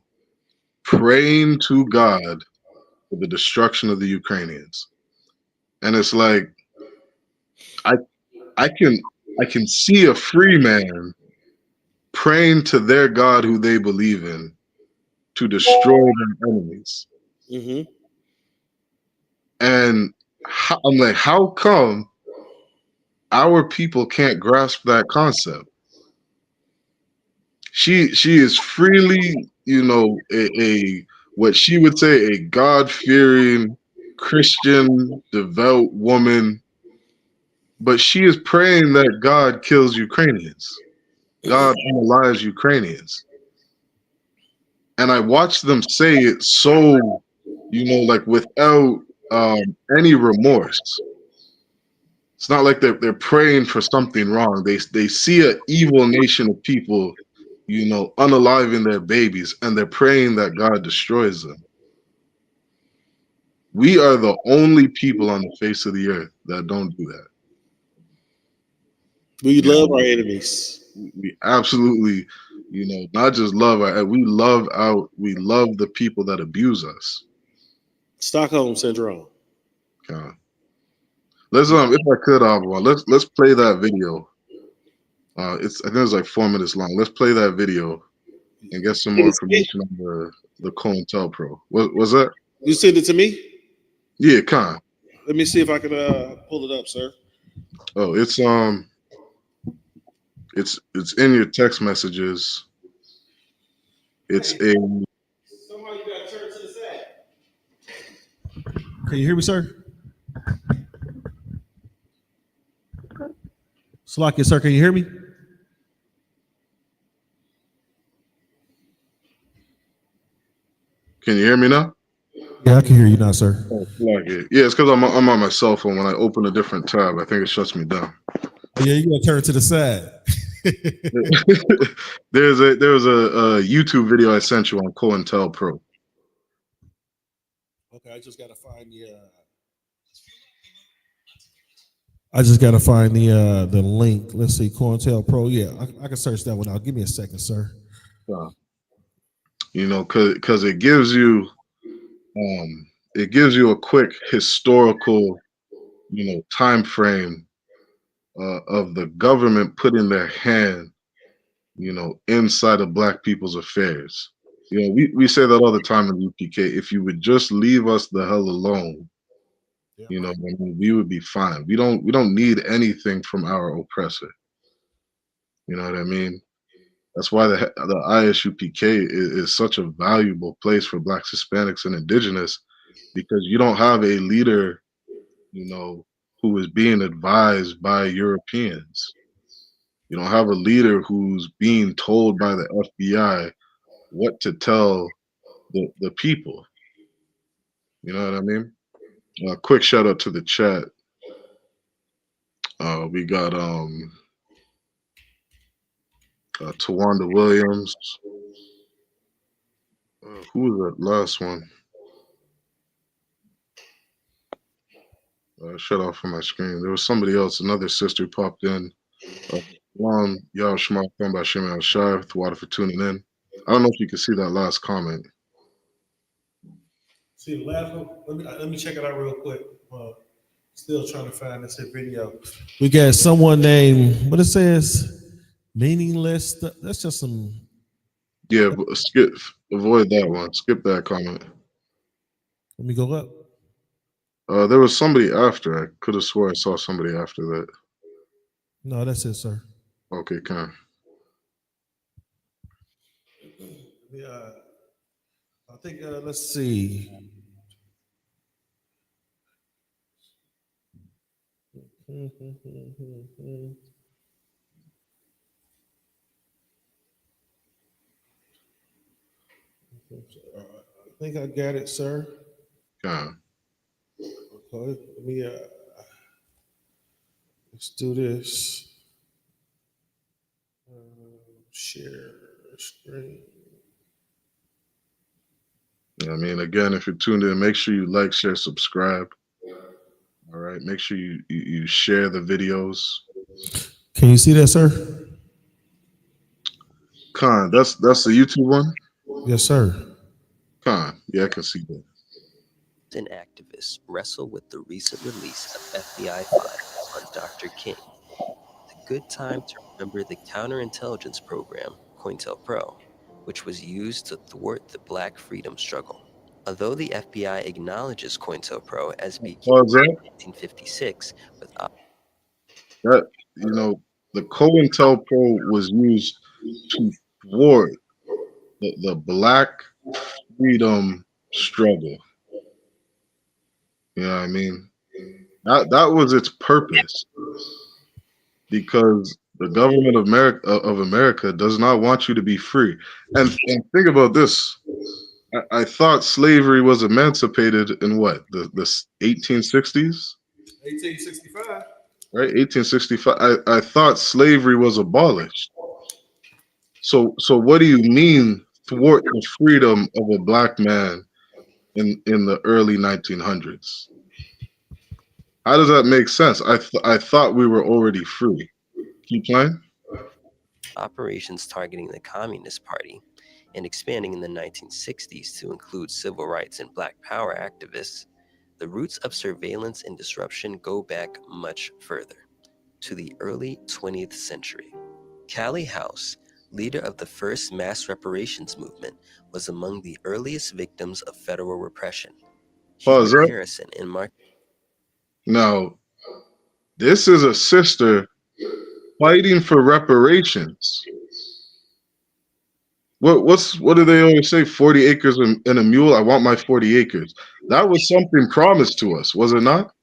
praying to God for the destruction of the Ukrainians. And it's like I can see a free man praying to their God who they believe in to destroy their enemies. And I'm like, how come our people can't grasp that concept? She is freely, a what she would say a God-fearing Christian devout woman, but she is praying that God kills Ukrainians. God unalives Ukrainians. And I watched them say it so, like without any remorse. It's not like they're praying for something wrong. They see an evil nation of people, unaliving their babies, and they're praying that God destroys them. We are the only people on the face of the earth that don't do that. We love our enemies. We absolutely, not just love we love the people that abuse us. Stockholm syndrome. Let's if I could, let's play that video. I think it's like 4 minutes long. Let's play that video and get some more information on the Cointelpro. What was that? You send it to me? Yeah, Con. Let me see if I can pull it up, sir. Oh, it's in your text messages. It's a. Somehow you gotta turn to the side. Can you hear me, sir? Slakia, sir, can you hear me? Can you hear me now? Yeah, I can hear you now, sir. Oh, yeah, it's because I'm on my cell phone. When I open a different tab, I think it shuts me down. Yeah, you gotta turn to the side. There was a YouTube video I sent you on Cointelpro. Okay, I just gotta find the link. Let's see, Cointelpro. Yeah, I can search that one out. Give me a second, sir. Because it gives you a quick historical, time frame of the government putting their hand, inside of Black people's affairs. We say that all the time in UPK. If you would just leave us the hell alone, we would be fine. We don't need anything from our oppressor. You know what I mean? That's why the ISUPK is such a valuable place for Blacks, Hispanics, and Indigenous, because you don't have a leader, who is being advised by Europeans. You don't have a leader who's being told by the FBI what to tell the people. You know what I mean? Quick shout out to the chat. We got Tawanda Williams. Who was that last one? Shut off from my screen. There was somebody else, another sister popped in. Y'all Shema by Shema Shai, Thwada for tuning in. I don't know if you can see that last comment. See the last one? Let me check it out real quick. Still trying to find this video. We got someone named, what it says, meaningless. That's just some. Yeah, but avoid that one. Skip that comment. Let me go up. There was somebody after. I could have swore I saw somebody after that. No, that's it, sir. Okay, come. Yeah, I think. Let's see. I think I got it, sir. Come. Okay, let me. Let's do this. Share screen. I mean, again, if you're tuned in, make sure you like, share, subscribe. All right, make sure you share the videos. Can you see that, sir? Khan, that's the YouTube one? Yes, sir. Khan, yeah, I can see that. And activists wrestle with the recent release of FBI files on Dr. King. It's a good time to remember the counterintelligence program, Cointelpro, which was used to thwart the Black freedom struggle. Although the FBI acknowledges Cointelpro as beginning in 1956 with that, the COINTELPRO was used to thwart the Black freedom struggle. You know what I mean? That was its purpose, because the government of America does not want you to be free. And think about this. I thought slavery was emancipated in what, the 1860s? 1865. Right, 1865. I thought slavery was abolished. So what do you mean thwart the freedom of a Black man in the early 1900s? How does that make sense? I thought we were already free. Keep playing. operations targeting the Communist Party and expanding in the 1960s to include civil rights and Black Power activists, the roots of surveillance and disruption go back much further, to the early 20th century. Callie House, leader of the first mass reparations movement, was among the earliest victims of federal repression. Pause, right? Harrison and Mark. Now, this is a sister fighting for reparations. What do they always say? 40 acres and a mule. I want my 40 acres. That was something promised to us, was it not?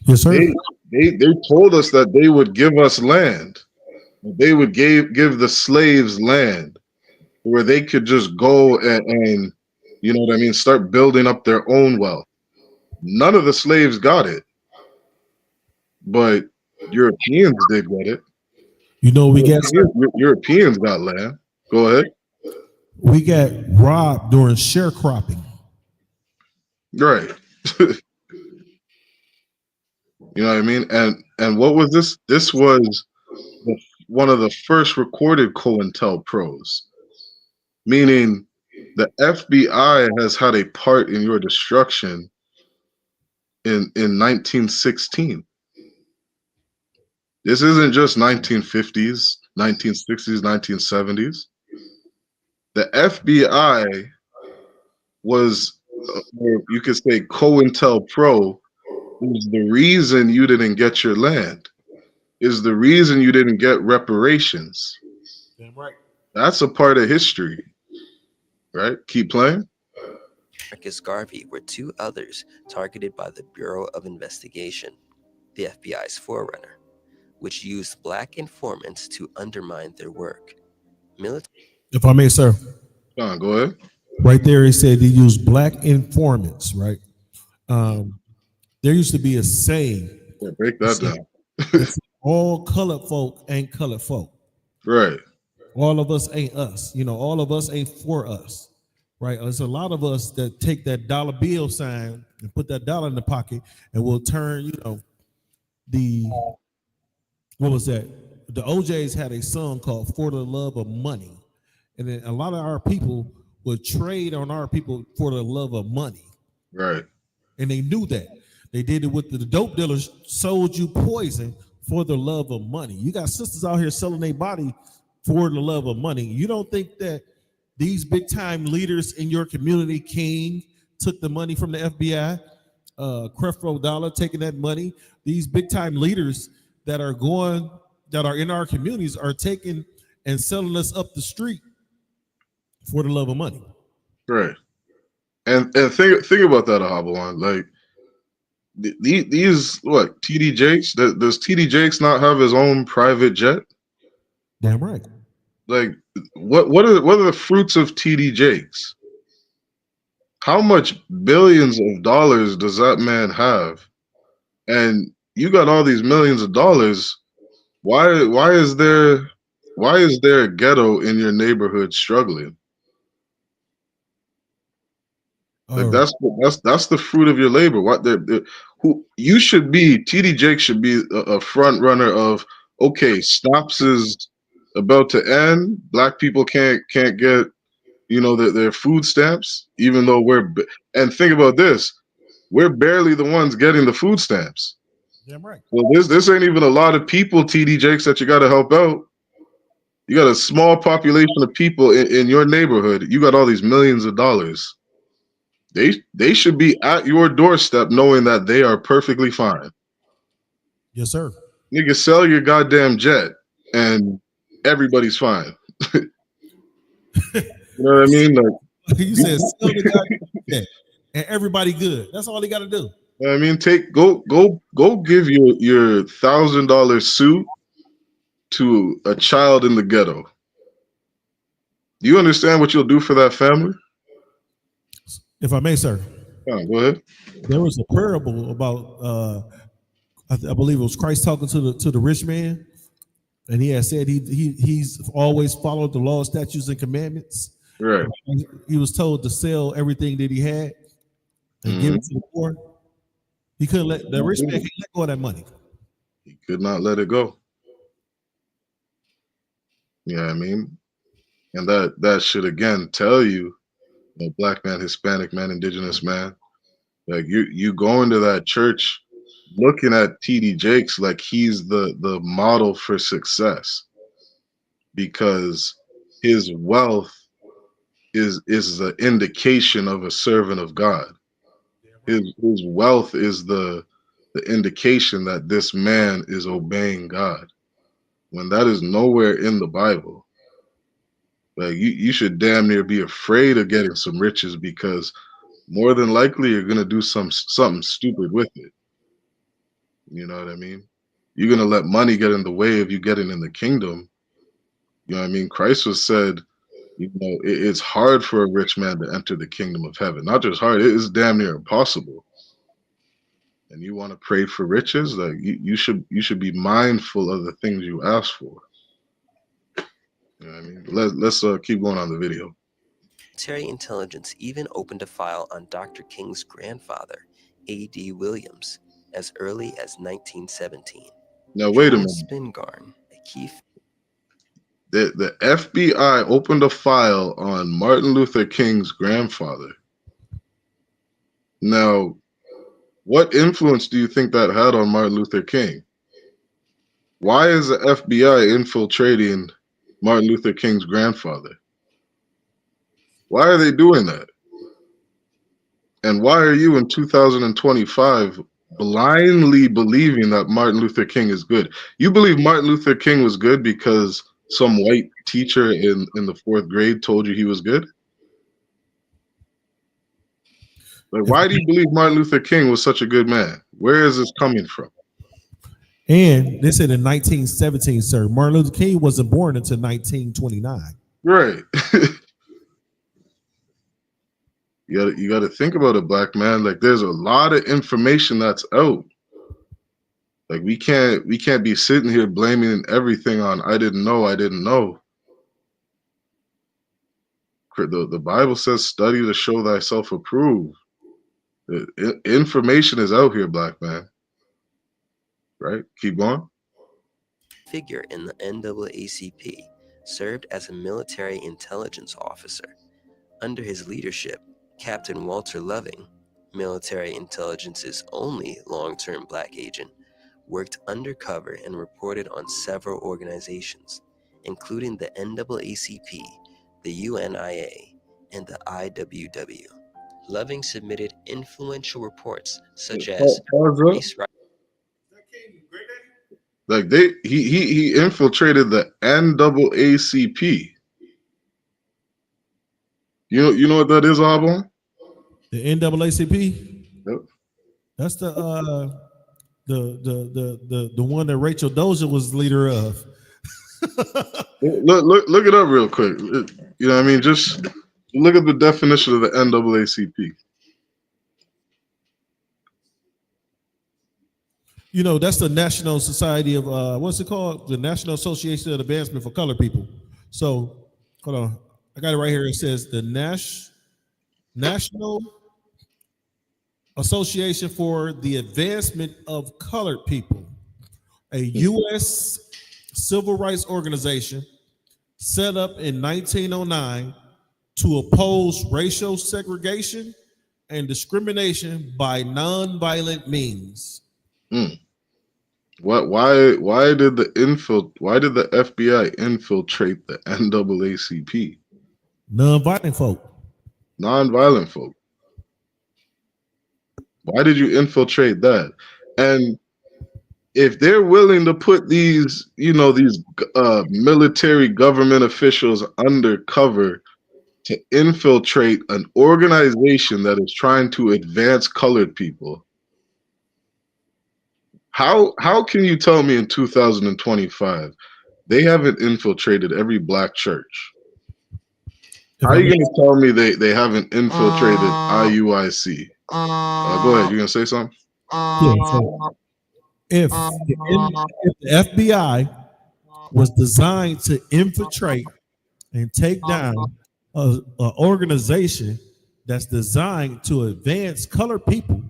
Yes, sir. They told us that they would give us land. They would give the slaves land where they could just go and you know what I mean, start building up their own wealth. None of the slaves got it, but Europeans did get it. We got Europeans got land. Go ahead. We got robbed during sharecropping. Right. You know what I mean? And what was this? This was one of the first recorded COINTELPROs, meaning the FBI has had a part in your destruction in 1916. This isn't just 1950s, 1960s, 1970s. The FBI was, or you could say COINTELPRO, is the reason you didn't get your land, is the reason you didn't get reparations. Damn right. That's a part of history, right? Keep playing. Marcus Garvey were two others targeted by the Bureau of Investigation, the FBI's forerunner, which used black informants to undermine their work. If I may, sir. Go ahead. Right there, he said he used black informants, right? There used to be a saying. Yeah, break that down. All colored folk ain't colored folk. Right. All of us ain't us. You know, all of us ain't for us. Right. There's a lot of us that take that dollar bill sign and put that dollar in the pocket and will turn, you know, what was that? The OJs had a song called For the Love of Money. And then a lot of our people would trade on our people for the love of money. Right. And they knew that. They did it with the dope dealers, sold you poison for the love of money. You got sisters out here selling their body for the love of money. You don't think that these big time leaders in your community, King, took the money from the FBI, Creflo Dollar taking that money. These big time leaders that are in our communities are taking and selling us up the street for the love of money. Right. And think about that, Ahabawan. Like these what TD Jakes? Does TD Jakes not have his own private jet? Damn right. Like what are the fruits of TD Jakes? How much billions of dollars does that man have? And you got all these millions of dollars. Why is there a ghetto in your neighborhood struggling? Like that's the fruit of your labor. Who you should be? TD Jakes should be a front runner of. Okay, stops is about to end. Black people can't get their food stamps, even though and think about this, we're barely the ones getting the food stamps. Damn right. Well, this ain't even a lot of people, TD Jakes, that you got to help out. You got a small population of people in your neighborhood. You got all these millions of dollars. They should be at your doorstep knowing that they are perfectly fine. Yes, sir. Nigga, sell your goddamn jet and everybody's fine. You know what I mean? Like you said sell the goddamn jet and everybody good. That's all he got to do. You know what I mean, go give your $1,000 suit to a child in the ghetto. Do you understand what you'll do for that family? If I may, sir. Oh, go ahead. There was a parable about I believe it was Christ talking to the rich man, and he had said he's always followed the law, statutes, and commandments. Right. He was told to sell everything that he had and give it to the poor. He couldn't let the rich man can't let go of that money. He could not let it go. You know what I mean? And that should again tell you, black man, Hispanic man, indigenous man, like you go into that church looking at TD Jakes like he's the model for success, because his wealth is the indication of a servant of God. His wealth is the indication that this man is obeying God, when that is nowhere in the Bible. Like you should damn near be afraid of getting some riches, because more than likely you're gonna do something stupid with it. You know what I mean? You're gonna let money get in the way of you getting in the kingdom. You know what I mean? Christ was said, it's hard for a rich man to enter the kingdom of heaven. Not just hard, it is damn near impossible. And you want to pray for riches? Like you should be mindful of the things you ask for. You know what I mean? Let's keep going on the video. Military intelligence even opened a file on Dr. King's grandfather, A.D. Williams, as early as 1917. Now wait a minute. Spingarn, a key. The FBI opened a file on Martin Luther King's grandfather. Now, what influence do you think that had on Martin Luther King? Why is the FBI infiltrating Martin Luther King's grandfather? Why are they doing that? And why are you in 2025 blindly believing that Martin Luther King is good? You believe Martin Luther King was good because some white teacher in the 4th grade told you he was good? Like, why do you believe Martin Luther King was such a good man? Where is this coming from? And they said in 1917, sir, Martin Luther King wasn't born until 1929. Right. You got to think about it, black man. Like, there's a lot of information that's out. Like, we can't be sitting here blaming everything on I didn't know. The Bible says, study to show thyself approved. Information is out here, black man. Right? Keep going. Figure in the NAACP served as a military intelligence officer. Under his leadership, Captain Walter Loving, military intelligence's only long-term black agent, worked undercover and reported on several organizations, including the NAACP, the UNIA, and the IWW. Loving submitted influential reports such as race rights. Like he infiltrated the NAACP. You know what that is, Arbon? The NAACP. Yep. That's the one that Rachel Dozier was leader of. Look it up real quick. You know what I mean? Just look at the definition of the NAACP. You know, that's the National Society of what's it called? The National Association of Advancement for Colored People. So hold on. I got it right here. It says the National Association for the Advancement of Colored People, a U.S. civil rights organization set up in 1909 to oppose racial segregation and discrimination by nonviolent means. Why did the FBI infiltrate the NAACP? Nonviolent folk. Nonviolent folk. Why did you infiltrate that? And if they're willing to put these military government officials undercover to infiltrate an organization that is trying to advance colored people, how can you tell me in 2025 they haven't infiltrated every black church? How are you going to tell me they haven't infiltrated IUIC? Go ahead. You going to say something? Yeah, so if the FBI was designed to infiltrate and take down an organization that's designed to advance colored people,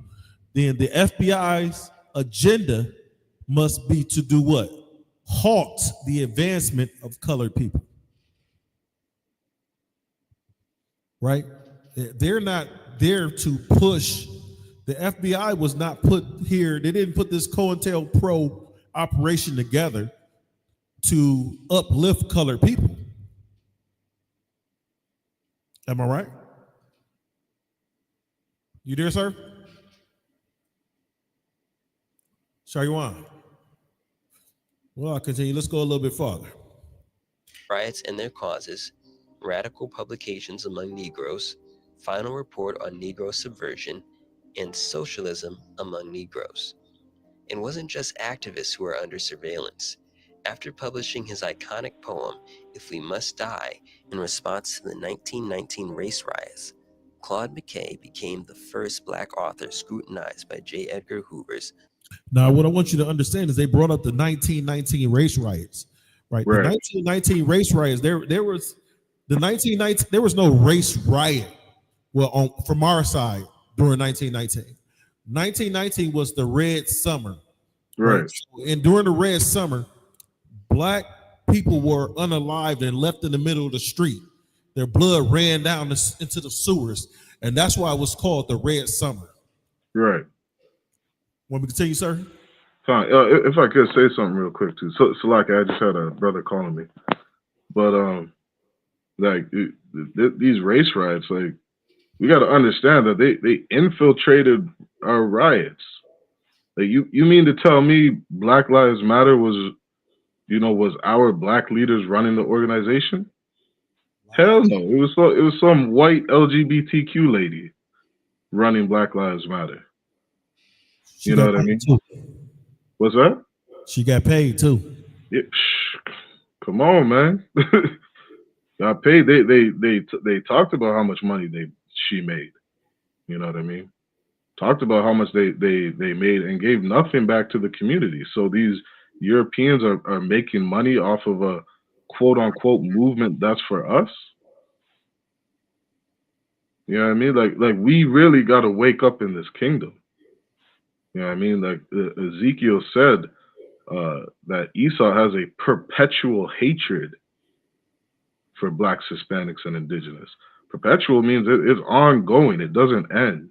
then the FBI's agenda must be to do what? Halt the advancement of colored people. Right? They're not there to push. The FBI was not put here. They didn't put this Cointelpro operation together to uplift colored people. Am I right? You there, sir? Shariwan. Well, I'll continue. Let's go a little bit farther. Riots and their causes, radical publications among Negroes, final report on Negro subversion, and socialism among Negroes. It wasn't just activists who were under surveillance. After publishing his iconic poem, If We Must Die, in response to the 1919 race riots, Claude McKay became the first black author scrutinized by J. Edgar Hoover's. Now, what I want you to understand is they brought up the 1919 race riots, right? The 1919 race riots, there was no race riot, from our side during 1919. 1919 was the Red Summer. Right. And during the Red Summer, black people were unalived and left in the middle of the street. Their blood ran down into the sewers, and that's why it was called the Red Summer. Right. Want me to continue, sir? Fine. If I could say something real quick too. So like I just had a brother calling me, but these race riots, like we got to understand that they infiltrated our riots. Like you mean to tell me Black Lives Matter was our black leaders running the organization? Hell no. It was some white LGBTQ lady. running Black Lives Matter. She You know got what I paid mean? too. What's that? She got paid too. Yeah, come on, man. Got paid. They talked about how much money she made. You know what I mean? Talked about how much they made and gave nothing back to the community. So these Europeans are making money off of a quote unquote movement that's for us. You know what I mean? Like we really got to wake up in this kingdom. You know what I mean? Like Ezekiel said that Esau has a perpetual hatred for blacks, Hispanics, and indigenous. Perpetual means it's ongoing. It doesn't end.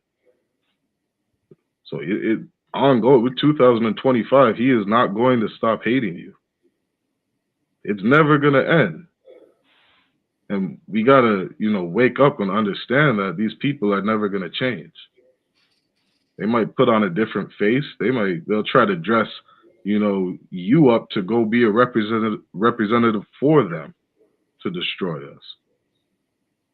So it ongoing. With 2025, he is not going to stop hating you. It's never going to end. And we got to, wake up and understand that these people are never going to change. They might put on a different face. They'll try to dress, you up to go be a representative for them to destroy us.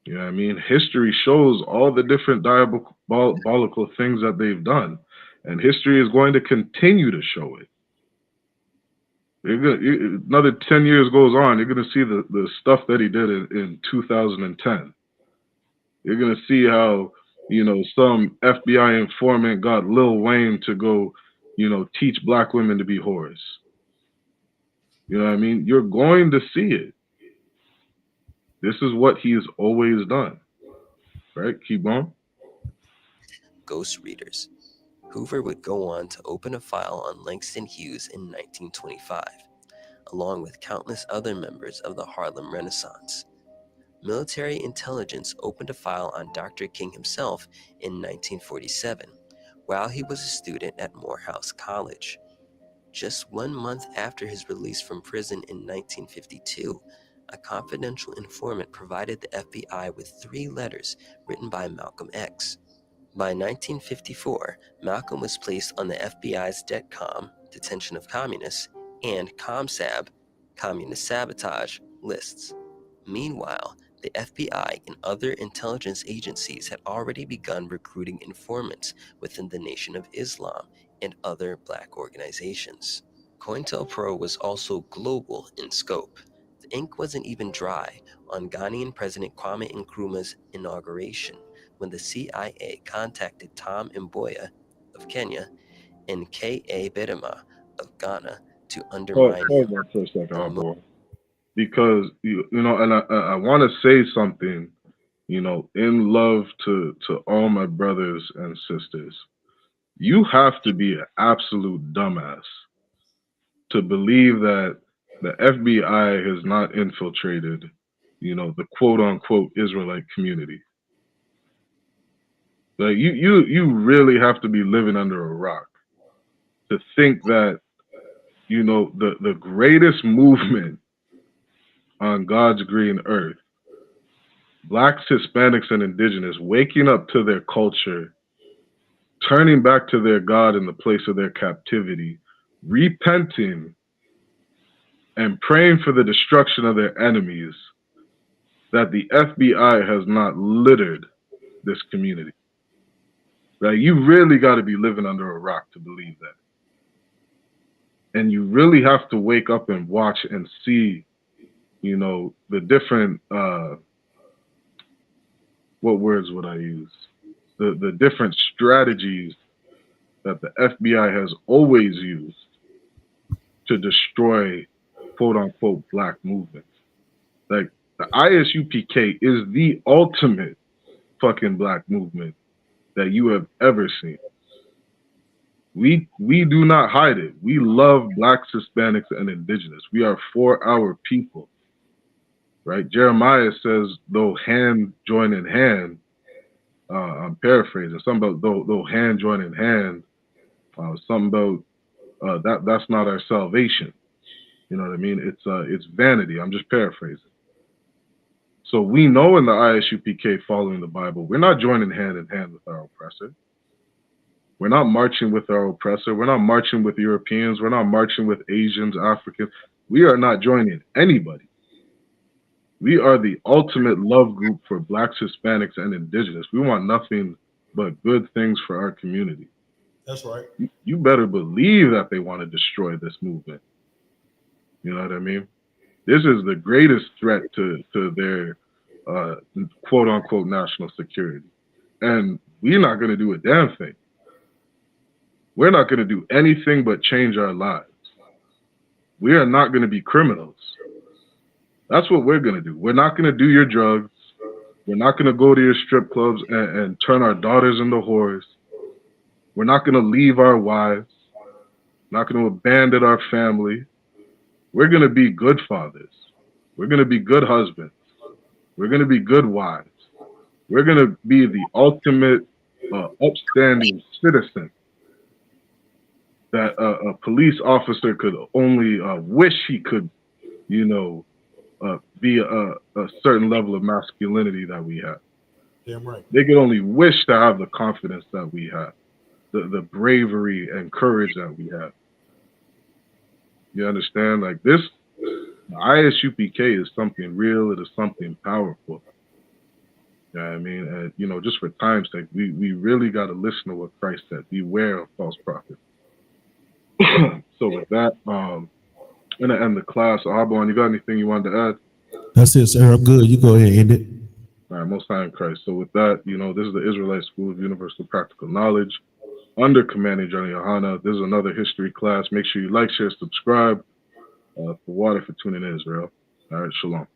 You know what I mean? History shows all the different diabolical things that they've done. And history is going to continue to show it. Another 10 years goes on, you're going to see the stuff that he did in 2010. You're going to see how, some FBI informant got Lil Wayne to go, teach black women to be whores. You know what I mean? You're going to see it. This is what he's always done. Right? Keep going. Ghost readers. Hoover would go on to open a file on Langston Hughes in 1925, along with countless other members of the Harlem Renaissance. Military intelligence opened a file on Dr. King himself in 1947, while he was a student at Morehouse College. Just 1 month after his release from prison in 1952, a confidential informant provided the FBI with 3 letters written by Malcolm X. By 1954, Malcolm was placed on the FBI's DETCOM, Detention of Communists, and ComSab, Communist Sabotage, lists. Meanwhile, the FBI and other intelligence agencies had already begun recruiting informants within the Nation of Islam and other black organizations. Cointelpro was also global in scope. The ink wasn't even dry on Ghanaian President Kwame Nkrumah's inauguration when the CIA contacted Tom Mboya of Kenya and K.A. Bedema of Ghana to undermine Hold on for a second, boy. Because and I want to say something, in love to all my brothers and sisters. You have to be an absolute dumbass to believe that the FBI has not infiltrated, the quote unquote Israelite community. Like you really have to be living under a rock to think that, the greatest movement on God's green earth, blacks, Hispanics, and indigenous waking up to their culture, turning back to their God in the place of their captivity, repenting, and praying for the destruction of their enemies, that the FBI has not littered this community. Right? You really got to be living under a rock to believe that. And you really have to wake up and watch and see, the different, what words would I use? The different strategies that the FBI has always used to destroy quote unquote black movements. Like the ISUPK is the ultimate fucking black movement that you have ever seen. We do not hide it. We love blacks, Hispanics, and indigenous. We are for our people. Right? Jeremiah says, though hand join in hand, I'm paraphrasing, something about though hand join in hand, something about that's not our salvation. You know what I mean? It's vanity. I'm just paraphrasing. So we know in the ISUPK following the Bible, we're not joining hand in hand with our oppressor. We're not marching with our oppressor. We're not marching with Europeans. We're not marching with Asians, Africans. We are not joining anybody. We are the ultimate love group for blacks, Hispanics, and indigenous. We want nothing but good things for our community. That's right. You better believe that they want to destroy this movement. You know what I mean? This is the greatest threat to their quote unquote national security. And we're not going to do a damn thing. We're not going to do anything but change our lives. We are not going to be criminals. That's what we're going to do. We're not going to do your drugs. We're not going to go to your strip clubs and turn our daughters into whores. We're not going to leave our wives. Not going to abandon our family. We're going to be good fathers. We're going to be good husbands. We're going to be good wives. We're going to be the ultimate upstanding citizen that a police officer could only wish he could, you know, be a certain level of masculinity that we have. Damn right. They could only wish to have the confidence that we have, the bravery and courage that we have. You understand? Like this, ISUPK is something real. It is something powerful. You know what I mean? And, you know, just for time's sake, we really got to listen to what Christ said. Beware of false prophets. So with that, I'm going to end the class. Arbon, you got anything you wanted to add? That's it, sir. I'm good. You go ahead and end it. All right, Most High in Christ. So with that, you know, this is the Israelite School of Universal Practical Knowledge under Commanding Johnny Yohana. This is another history class. Make sure you like, share, subscribe. For water for tuning in, Israel. All right, shalom.